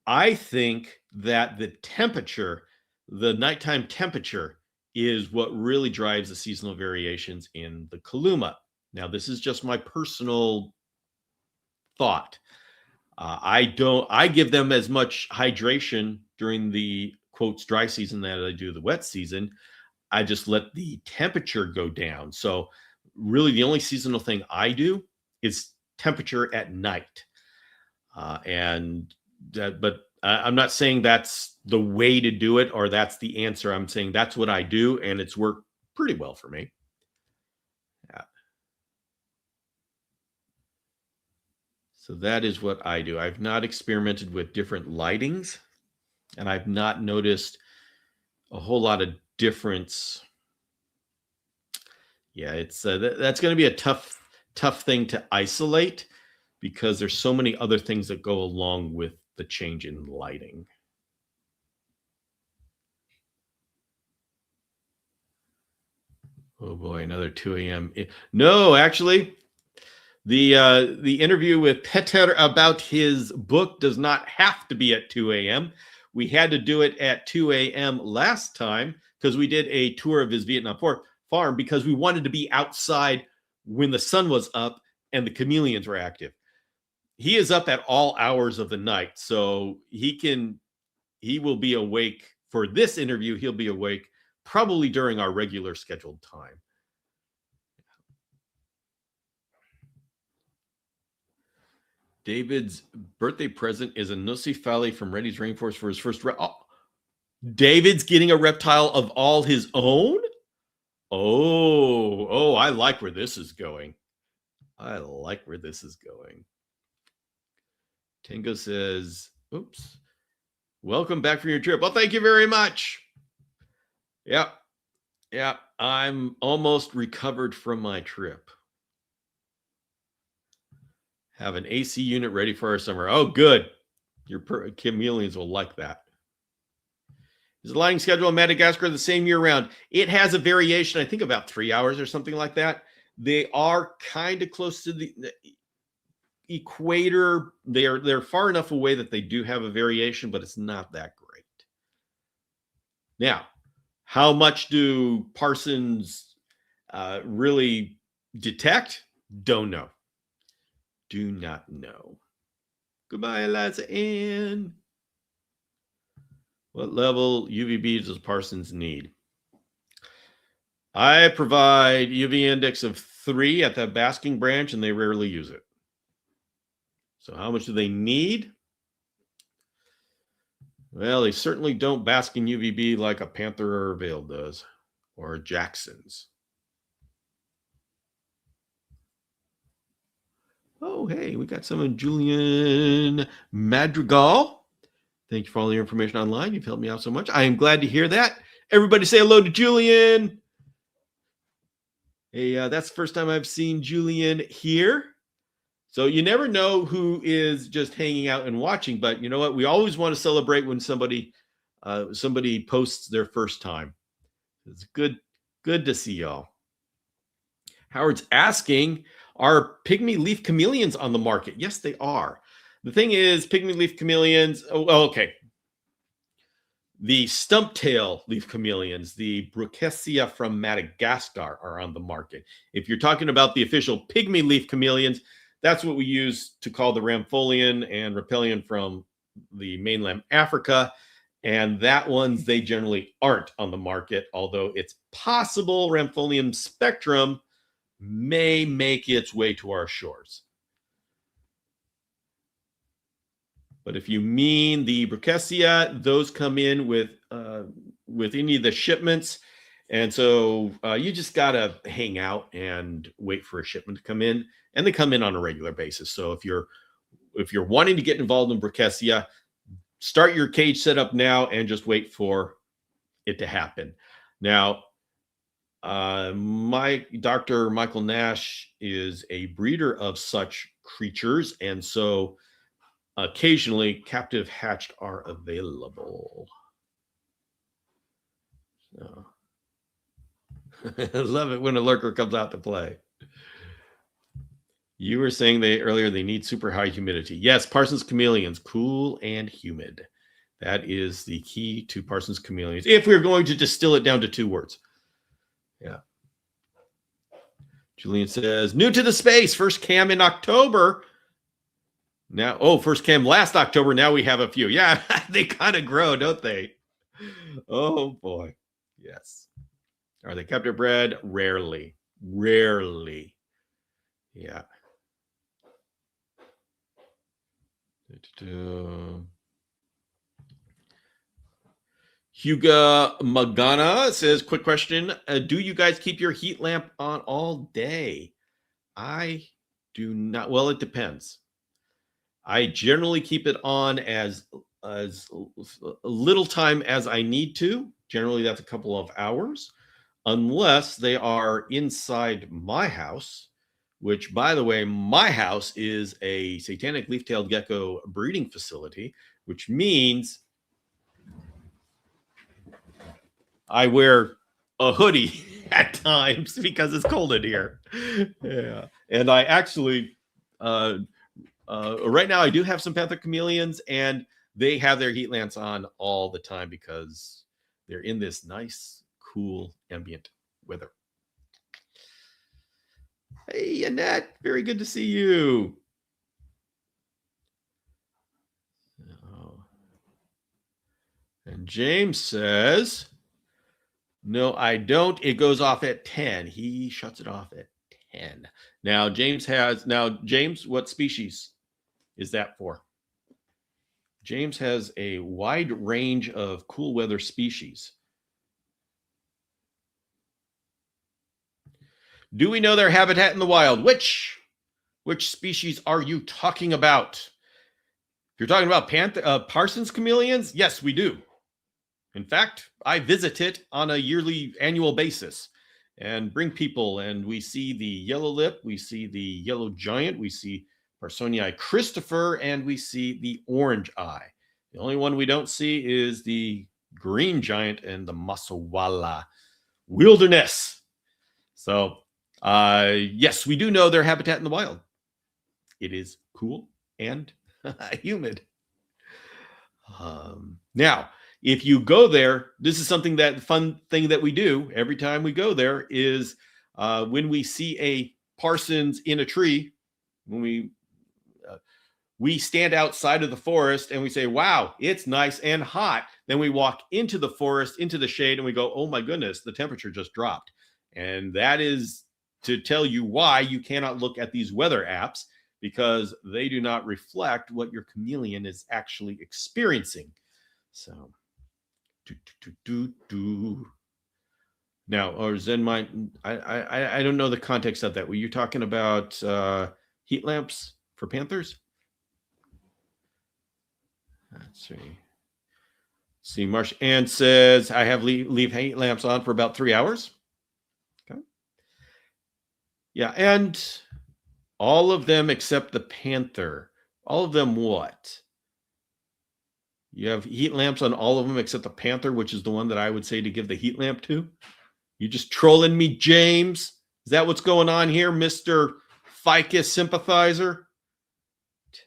I think that the nighttime temperature is what really drives the seasonal variations in the Kaluma. Now, this is just my personal thought. I give them as much hydration during the quotes dry season that I do the wet season. I just let the temperature go down. So really the only seasonal thing I do is temperature at night. I'm not saying that's the way to do it or that's the answer. I'm saying that's what I do, and it's worked pretty well for me. Yeah. So that is what I do. I've not experimented with different lightings, and I've not noticed a whole lot of difference. Yeah, it's that's going to be a tough thing to isolate because there's so many other things that go along with the change in lighting. Oh boy, another 2 a.m. No, actually, the interview with Peter about his book does not have to be at 2 a.m. We had to do it at 2 a.m. last time because we did a tour of his Vietnam farm because we wanted to be outside when the sun was up and the chameleons were active. He is up at all hours of the night, so he will be awake for this interview. He'll be awake probably during our regular scheduled time. David's birthday present is a Nocifali from Reddy's Rainforest for his first. David's getting a reptile of all his own? Oh, I like where this is going. Tango says, oops. Welcome back from your trip. Well, thank you very much. Yeah. I'm almost recovered from my trip. Have an AC unit ready for our summer. Oh, good. Your chameleons will like that. Is the lighting schedule in Madagascar the same year round? It has a variation, I think about 3 hours or something like that. They are kind of close to the equator. They're far enough away that they do have a variation, but it's not that great. Now, how much do Parsons really detect? Don't know. Do not know. Goodbye, Eliza Ann. What level UVB does Parsons need? I provide UV index of 3 at the basking branch, and they rarely use it. So how much do they need? Well, they certainly don't bask in UVB like a Panther or a Veil does, or a Jackson's. Oh, hey, we got some of Julian Madrigal. Thank you for all your information online. You've helped me out so much. I am glad to hear that. Everybody say hello to Julian. Hey, that's the first time I've seen Julian here. So you never know who is just hanging out and watching, but you know what? We always want to celebrate when somebody posts their first time. It's good to see y'all. Howard's asking, are pygmy leaf chameleons on the market? Yes, they are. The thing is, pygmy leaf chameleons, okay. The stump-tail leaf chameleons, the Brucessia from Madagascar, are on the market. If you're talking about the official pygmy leaf chameleons, that's what we use to call the Rampholion and Rapelion from the mainland Africa. And that ones, they generally aren't on the market, although it's possible Rampholion spectrum may make its way to our shores. But if you mean the Brucessia, those come in with any of the shipments. And so you just got to hang out and wait for a shipment to come in. And they come in on a regular basis. So if you're wanting to get involved in Brucessia, start your cage setup now and just wait for it to happen. Now, my Dr. Michael Nash is a breeder of such creatures. And so occasionally captive hatched are available. So. I love it when a lurker comes out to play. You were saying earlier they need super high humidity. Yes, Parsons chameleons, cool and humid. That is the key to Parsons chameleons. If we're going to distill it down to 2 words, Yeah. Julian says, new to the space, first cam in October. Now, first cam last October. Now we have a few. Yeah, they kind of grow, don't they? Oh, boy. Yes. Are they captive bred? Rarely. Yeah. Hugo Magana says, quick question. Do you guys keep your heat lamp on all day? I do not. Well, it depends. I generally keep it on as little time as I need to. Generally, that's a couple of hours, unless they are inside my house, which, by the way, my house is a satanic leaf-tailed gecko breeding facility, which means I wear a hoodie at times because it's cold in here. Yeah. And I actually, right now I do have some panther chameleons, and they have their heat lamps on all the time because they're in this nice, cool ambient weather. Hey, Annette, very good to see you. And James says, no, I don't. It goes off at 10. He shuts it off at 10. Now, James, what species is that for? James has a wide range of cool weather species. Do we know their habitat in the wild? Which species are you talking about? If you're talking about Parsons chameleons, yes, we do. In fact, I visit it on a annual basis and bring people, and we see the yellow lip, we see the yellow giant, we see Parsonii Christopher, and we see the orange eye. The only one we don't see is the green giant and the Masawala wilderness. So, yes, we do know their habitat in the wild. It is cool and humid. Now, if you go there, this is fun thing that we do every time we go there is when we see a Parsons in a tree, when we stand outside of the forest and we say, wow, it's nice and hot. Then we walk into the forest, into the shade, and we go, oh my goodness, the temperature just dropped. And that is to tell you why you cannot look at these weather apps, because they do not reflect what your chameleon is actually experiencing. So, now, or Zen Mind, I don't know the context of that. Were you talking about heat lamps for panthers? Let's see. Marsh Ann says, I have leave heat lamps on for about 3 hours. Okay. Yeah, and all of them except the panther. All of them what? You have heat lamps on all of them except the panther, which is the one that I would say to give the heat lamp to. You just trolling me, James? Is that what's going on here, Mr. Ficus sympathizer?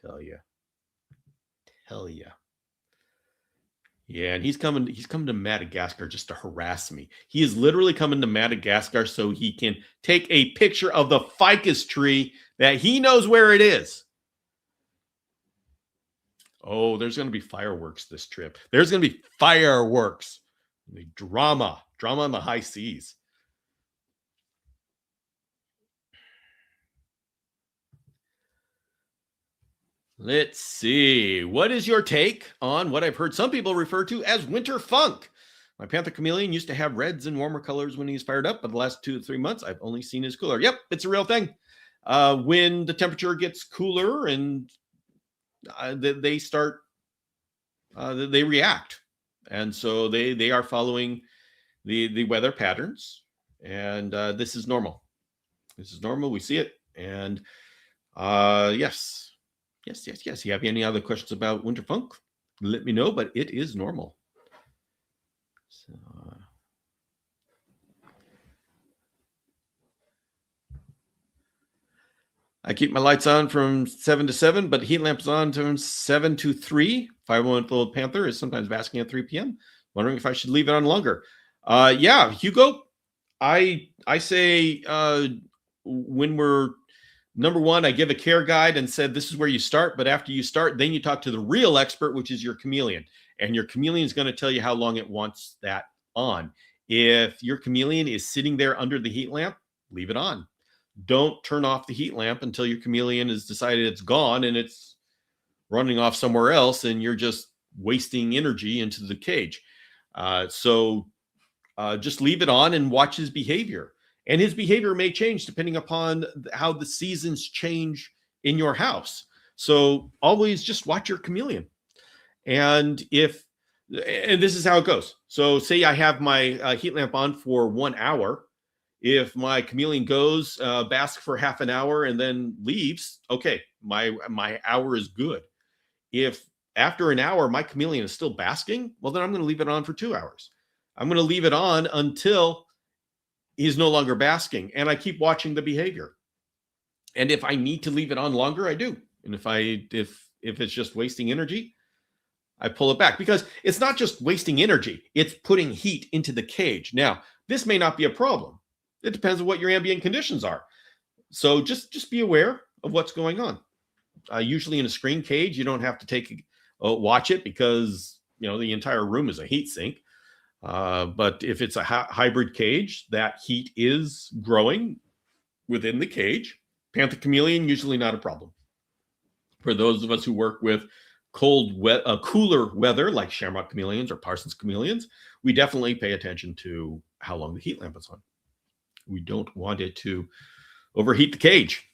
Tell you. Yeah, and he's coming to Madagascar just to harass me. He is literally coming to Madagascar so he can take a picture of the ficus tree that he knows where it is. Oh, there's going to be fireworks this trip. There's going to be fireworks. Drama on the high seas. Let's see. What is your take on what I've heard some people refer to as winter funk? My panther chameleon used to have reds and warmer colors when he's fired up, but the last 2 to 3 months, I've only seen his cooler. Yep, it's a real thing. When the temperature gets cooler and they start, they react. And so they are following the weather patterns. And this is normal. This is normal. We see it. And yes. You have any other questions about winter funk? Let me know, but it is normal. So, I keep my lights on from 7 to 7, but heat lamps on from 7 to 3. 5-month-old panther is sometimes basking at 3 p.m. Wondering if I should leave it on longer. Yeah, Hugo, I say when we're number one, I give a care guide and said this is where you start. But after you start, then you talk to the real expert, which is your chameleon, and your chameleon is going to tell you how long it wants that on. If your chameleon is sitting there under the heat lamp, leave it on. Don't turn off the heat lamp until your chameleon has decided it's gone and it's running off somewhere else, and you're just wasting energy into the cage. So just leave it on and watch his behavior. And his behavior may change depending upon how the seasons change in your house. So always just watch your chameleon. And this is how it goes. So say I have my heat lamp on for 1 hour. If my chameleon goes bask for half an hour and then leaves, okay, my hour is good. If after an hour my chameleon is still basking, well, then I'm going to leave it on for 2 hours. I'm going to leave it on until he's no longer basking, and I keep watching the behavior. And if I need to leave it on longer, I do. And if it's just wasting energy, I pull it back, because it's not just wasting energy, it's putting heat into the cage. Now, this may not be a problem. It depends on what your ambient conditions are. So just be aware of what's going on. Usually in a screen cage, you don't have to watch it, because the entire room is a heat sink. But if it's a hybrid cage, that heat is growing within the cage. Panther chameleon, usually not a problem. For those of us who work with cooler weather, like shamrock chameleons or Parsons chameleons, we definitely pay attention to how long the heat lamp is on. We don't want it to overheat the cage.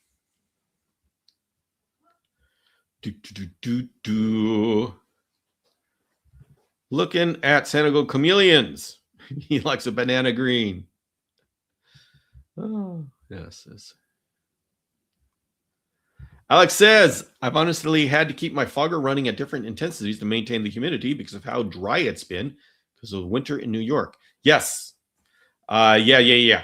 Looking at Senegal chameleons. He likes a banana green. Oh, yes. Alex says, I've honestly had to keep my fogger running at different intensities to maintain the humidity because of how dry it's been because of the winter in New York. Yes. Yeah.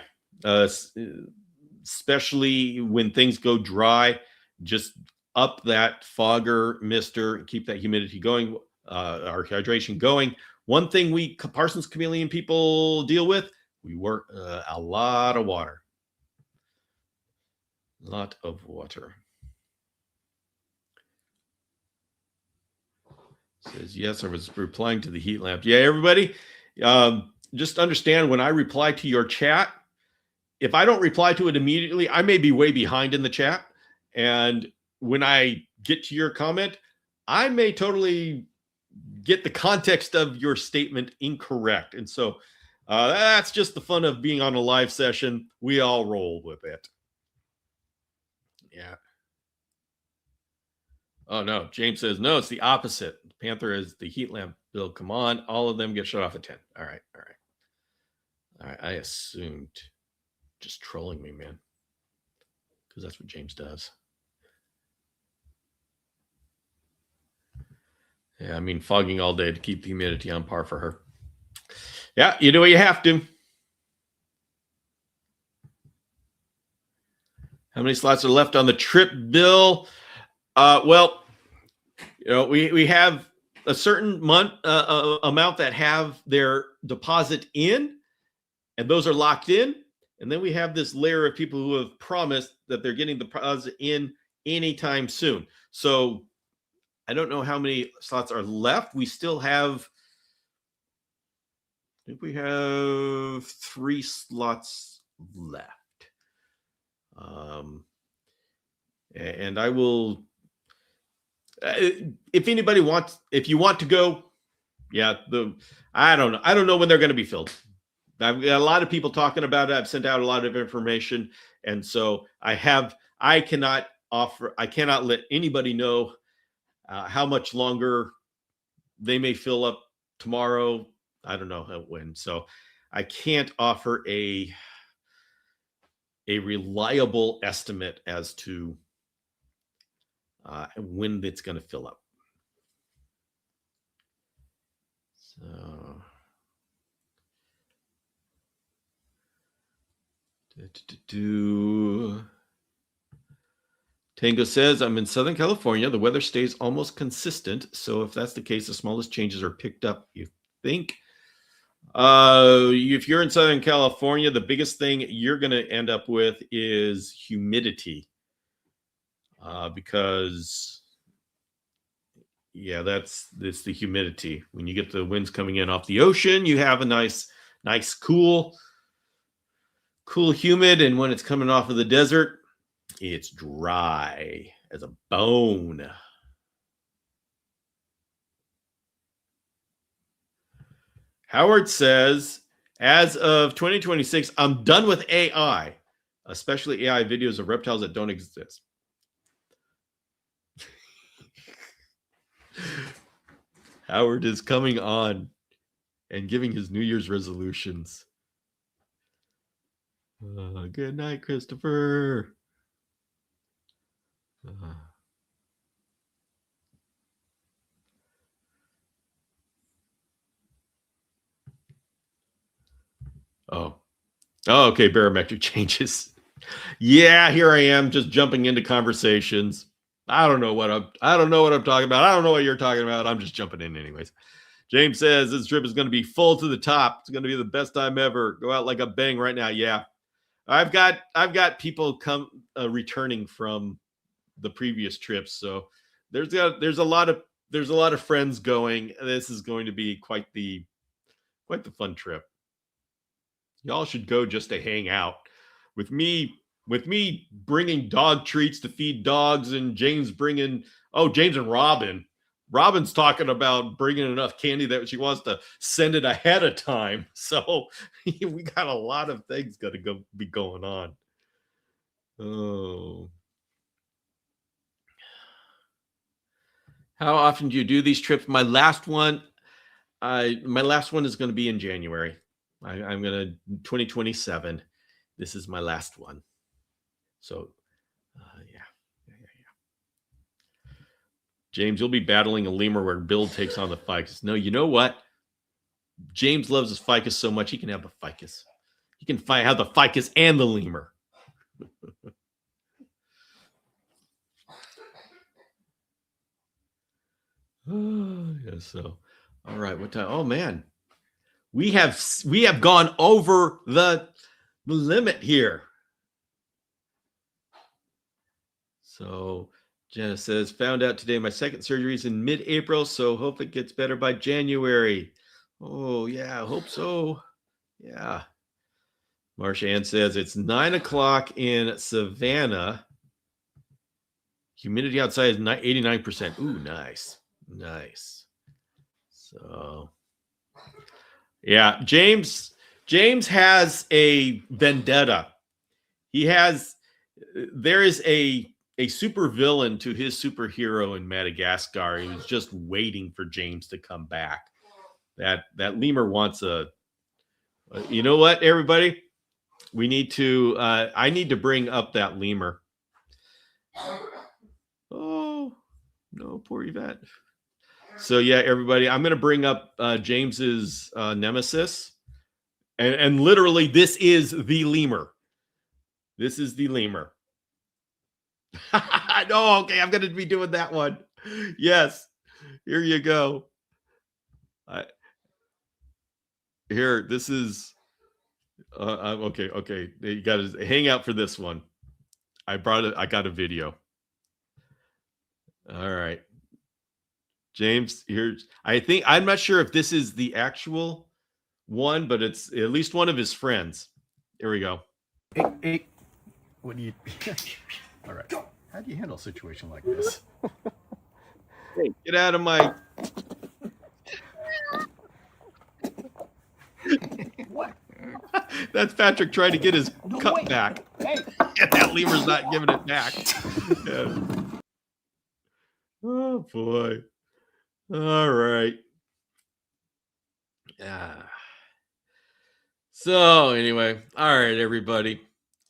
Especially when things go dry, just up that fogger mister, keep that humidity going, our hydration going. One thing we Parsons chameleon people deal with, we work a lot of water. Says, yes, I was replying to the heat lamp. Yeah, everybody, just understand when I reply to your chat, if I don't reply to it immediately, I may be way behind in the chat. And when I get to your comment, I may totally get the context of your statement incorrect. And so that's just the fun of being on a live session. We all roll with it. Yeah. Oh, no. James says, no, it's the opposite. Panther is the heat lamp. Bill, come on. All of them get shut off at 10. All right. I assumed. Just trolling me, man. Because that's what James does. Yeah, I mean, fogging all day to keep the humidity on par for her. Yeah, you do what you have to. How many slots are left on the trip, Bill? Well, we have a certain amount that have their deposit in, and those are locked in. And then we have this layer of people who have promised that they're getting the deposit in anytime soon. So I don't know how many slots are left. We still have, I think we have 3 slots left. And I will, if you want to go, yeah, I don't know when they're going to be filled. I've got a lot of people talking about it. I've sent out a lot of information. And so I cannot let anybody know how much longer they may fill up tomorrow. I don't know when. So I can't offer a reliable estimate as to when it's going to fill up. So Tango says, I'm in Southern California. The weather stays almost consistent. So if that's the case, the smallest changes are picked up, you think? If you're in Southern California, the biggest thing you're going to end up with is humidity. Because yeah, that's the humidity. When you get the winds coming in off the ocean, you have a nice cool humid, and when it's coming off of the desert, it's dry as a bone. Howard says, as of 2026, I'm done with AI, especially AI videos of reptiles that don't exist. Howard is coming on and giving his New Year's resolutions. Good night, Christopher. Oh, okay. Barometric changes. Yeah, here I am, just jumping into conversations. I don't know what I'm talking about. I don't know what you're talking about. I'm just jumping in anyways. James says this trip is going to be full to the top. It's going to be the best time ever. Go out like a bang right now. Yeah, I've got people returning from the previous trips, so there's a lot of friends going. This is going to be quite the fun trip. Y'all should go just to hang out with me bringing dog treats to feed dogs, and James and Robin's talking about bringing enough candy that she wants to send it ahead of time. So we got a lot of things got to be going on. Oh, how often do you do these trips? My last one is going to be in January. I'm going to 2027. This is my last one. So, yeah. James, you'll be battling a lemur where Bill takes on the ficus. No, you know what? James loves his ficus so much he can have the ficus. He can have the ficus and the lemur. Yeah. So, all right. What time? Oh man, we have gone over the limit here. So Jenna says, found out today my second surgery is in mid-April, so hope it gets better by January. Oh, yeah, I hope so. Yeah. Marsha Ann says, it's 9 o'clock in Savannah. Humidity outside is 89%. Ooh, nice. Nice. So, yeah, James has a vendetta. There is a super villain to his superhero in Madagascar. He was just waiting for James to come back. That lemur wants you know what, everybody? We need to, I need to bring up that lemur. Oh, no, poor Yvette. So yeah, everybody, I'm going to bring up James's nemesis. And literally, this is the lemur. This is the lemur. No, okay, I'm going to be doing that one. Yes, here you go. Here, this is okay. You got to hang out for this one. I got a video. All right, James. Here's. I'm not sure if this is the actual one, but it's at least one of his friends. Here we go. Hey, what do you? All right. How do you handle a situation like this? Hey, get out of my. What? That's Patrick trying to get his cup way. back. Hey. And that lemur's not giving it back. Yeah. Oh boy. All right. Yeah. So anyway, all right, everybody.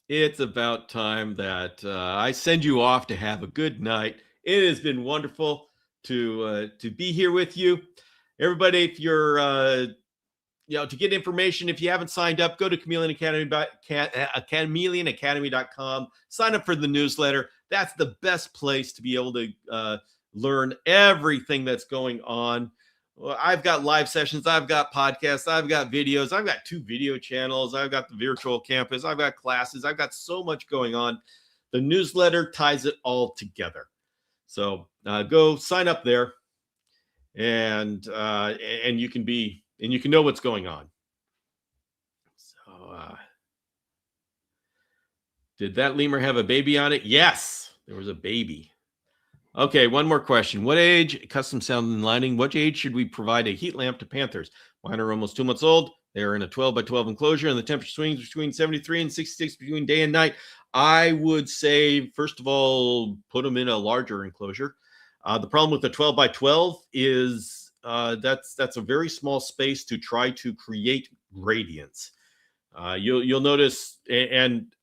It's about time that I send you off to have a good night. It has been wonderful to be here with you, everybody. If you're to get information, if you haven't signed up, go to chameleonacademy.com. Sign up for the newsletter. That's the best place to be able to learn everything that's going on Well, I've got live sessions, I've got podcasts, I've got videos, I've got 2 video channels, I've got the virtual campus, I've got classes, I've got so much going on. The newsletter ties it all together. So go sign up there, and you can know what's going on. So did that lemur have a baby on it? Yes, there was a baby. Okay, one more question. What age, custom sound and lighting, what age should we provide a heat lamp to panthers? Mine are almost 2 months old. They are in a 12 by 12 enclosure, and the temperature swings between 73 and 66 between day and night. I would say, first of all, put them in a larger enclosure. The problem with the 12 by 12 is that's a very small space to try to create gradients. You'll notice, and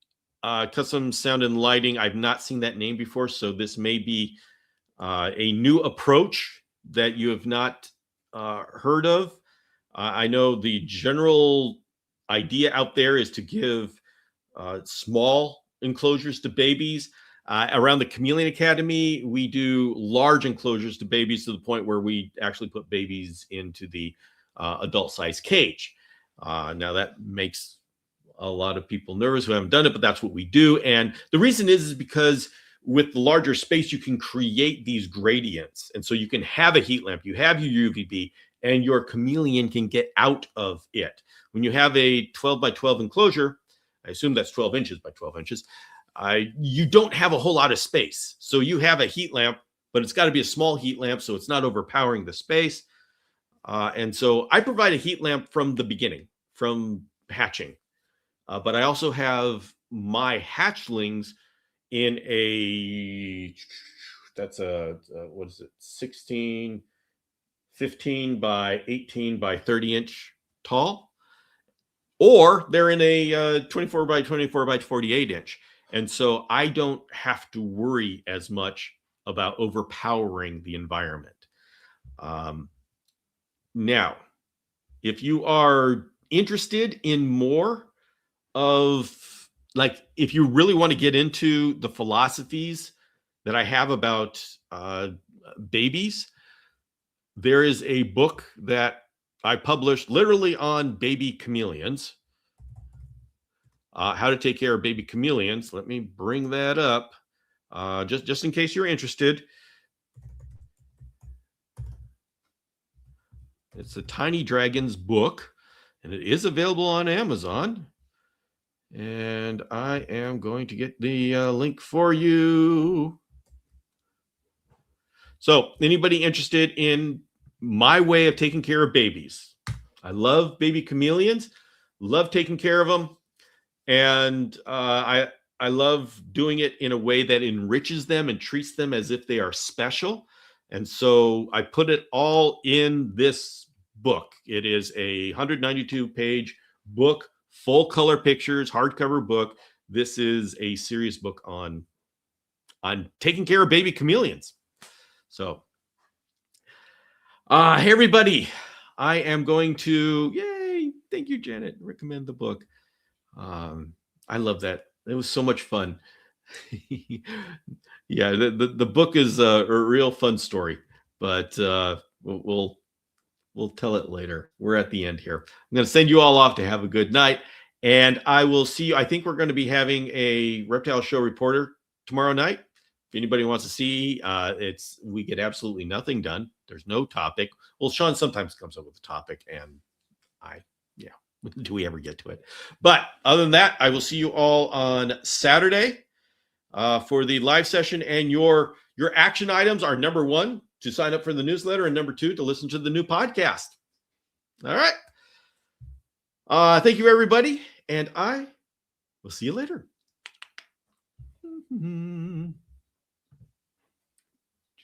custom sound and lighting, I've not seen that name before, so this may be a new approach that you have not heard of. I know the general idea out there is to give small enclosures to babies. Around the Chameleon Academy, we do large enclosures to babies to the point where we actually put babies into the adult size cage. Now that makes a lot of people nervous who haven't done it, but that's what we do. And the reason is because with the larger space, you can create these gradients. And so you can have a heat lamp, you have your UVB, and your chameleon can get out of it. When you have a 12 by 12 enclosure, I assume that's 12 inches by 12 inches, you don't have a whole lot of space. So you have a heat lamp, but it's got to be a small heat lamp so it's not overpowering the space. And so I provide a heat lamp from the beginning, from hatching. But I also have my hatchlings in what is it, 16, 15 by 18 by 30 inch tall, or they're in a 24 by 24 by 48 inch. And so I don't have to worry as much about overpowering the environment. Now, if you are interested in more of, like, if you really want to get into the philosophies that I have about babies, there is a book that I published literally on baby chameleons, how to take care of baby chameleons. Let me bring that up just in case you're interested. It's a Tiny Dragons book, and it is available on Amazon. And I am going to get the link for you. So anybody interested in my way of taking care of babies? I love baby chameleons, love taking care of them. And I love doing it in a way that enriches them and treats them as if they are special. And so I put it all in this book. It is a 192-page book, full color pictures, hardcover book. This is a serious book on taking care of baby chameleons. So, hey everybody, I am going to, yay, thank you, Janet, recommend the book. I love that. It was so much fun. Yeah, the book is a real fun story, but we'll tell it later. We're at the end here. I'm going to send you all off to have a good night, and I will see you. I think we're going to be having a Reptile Show reporter tomorrow night. If anybody wants to see, we get absolutely nothing done. There's no topic. Well, Sean sometimes comes up with a topic, and do we ever get to it? But other than that, I will see you all on Saturday for the live session. And your action items are, number 1, to sign up for the newsletter, and number 2, to listen to the new podcast. All right. Thank you, everybody. And I will see you later.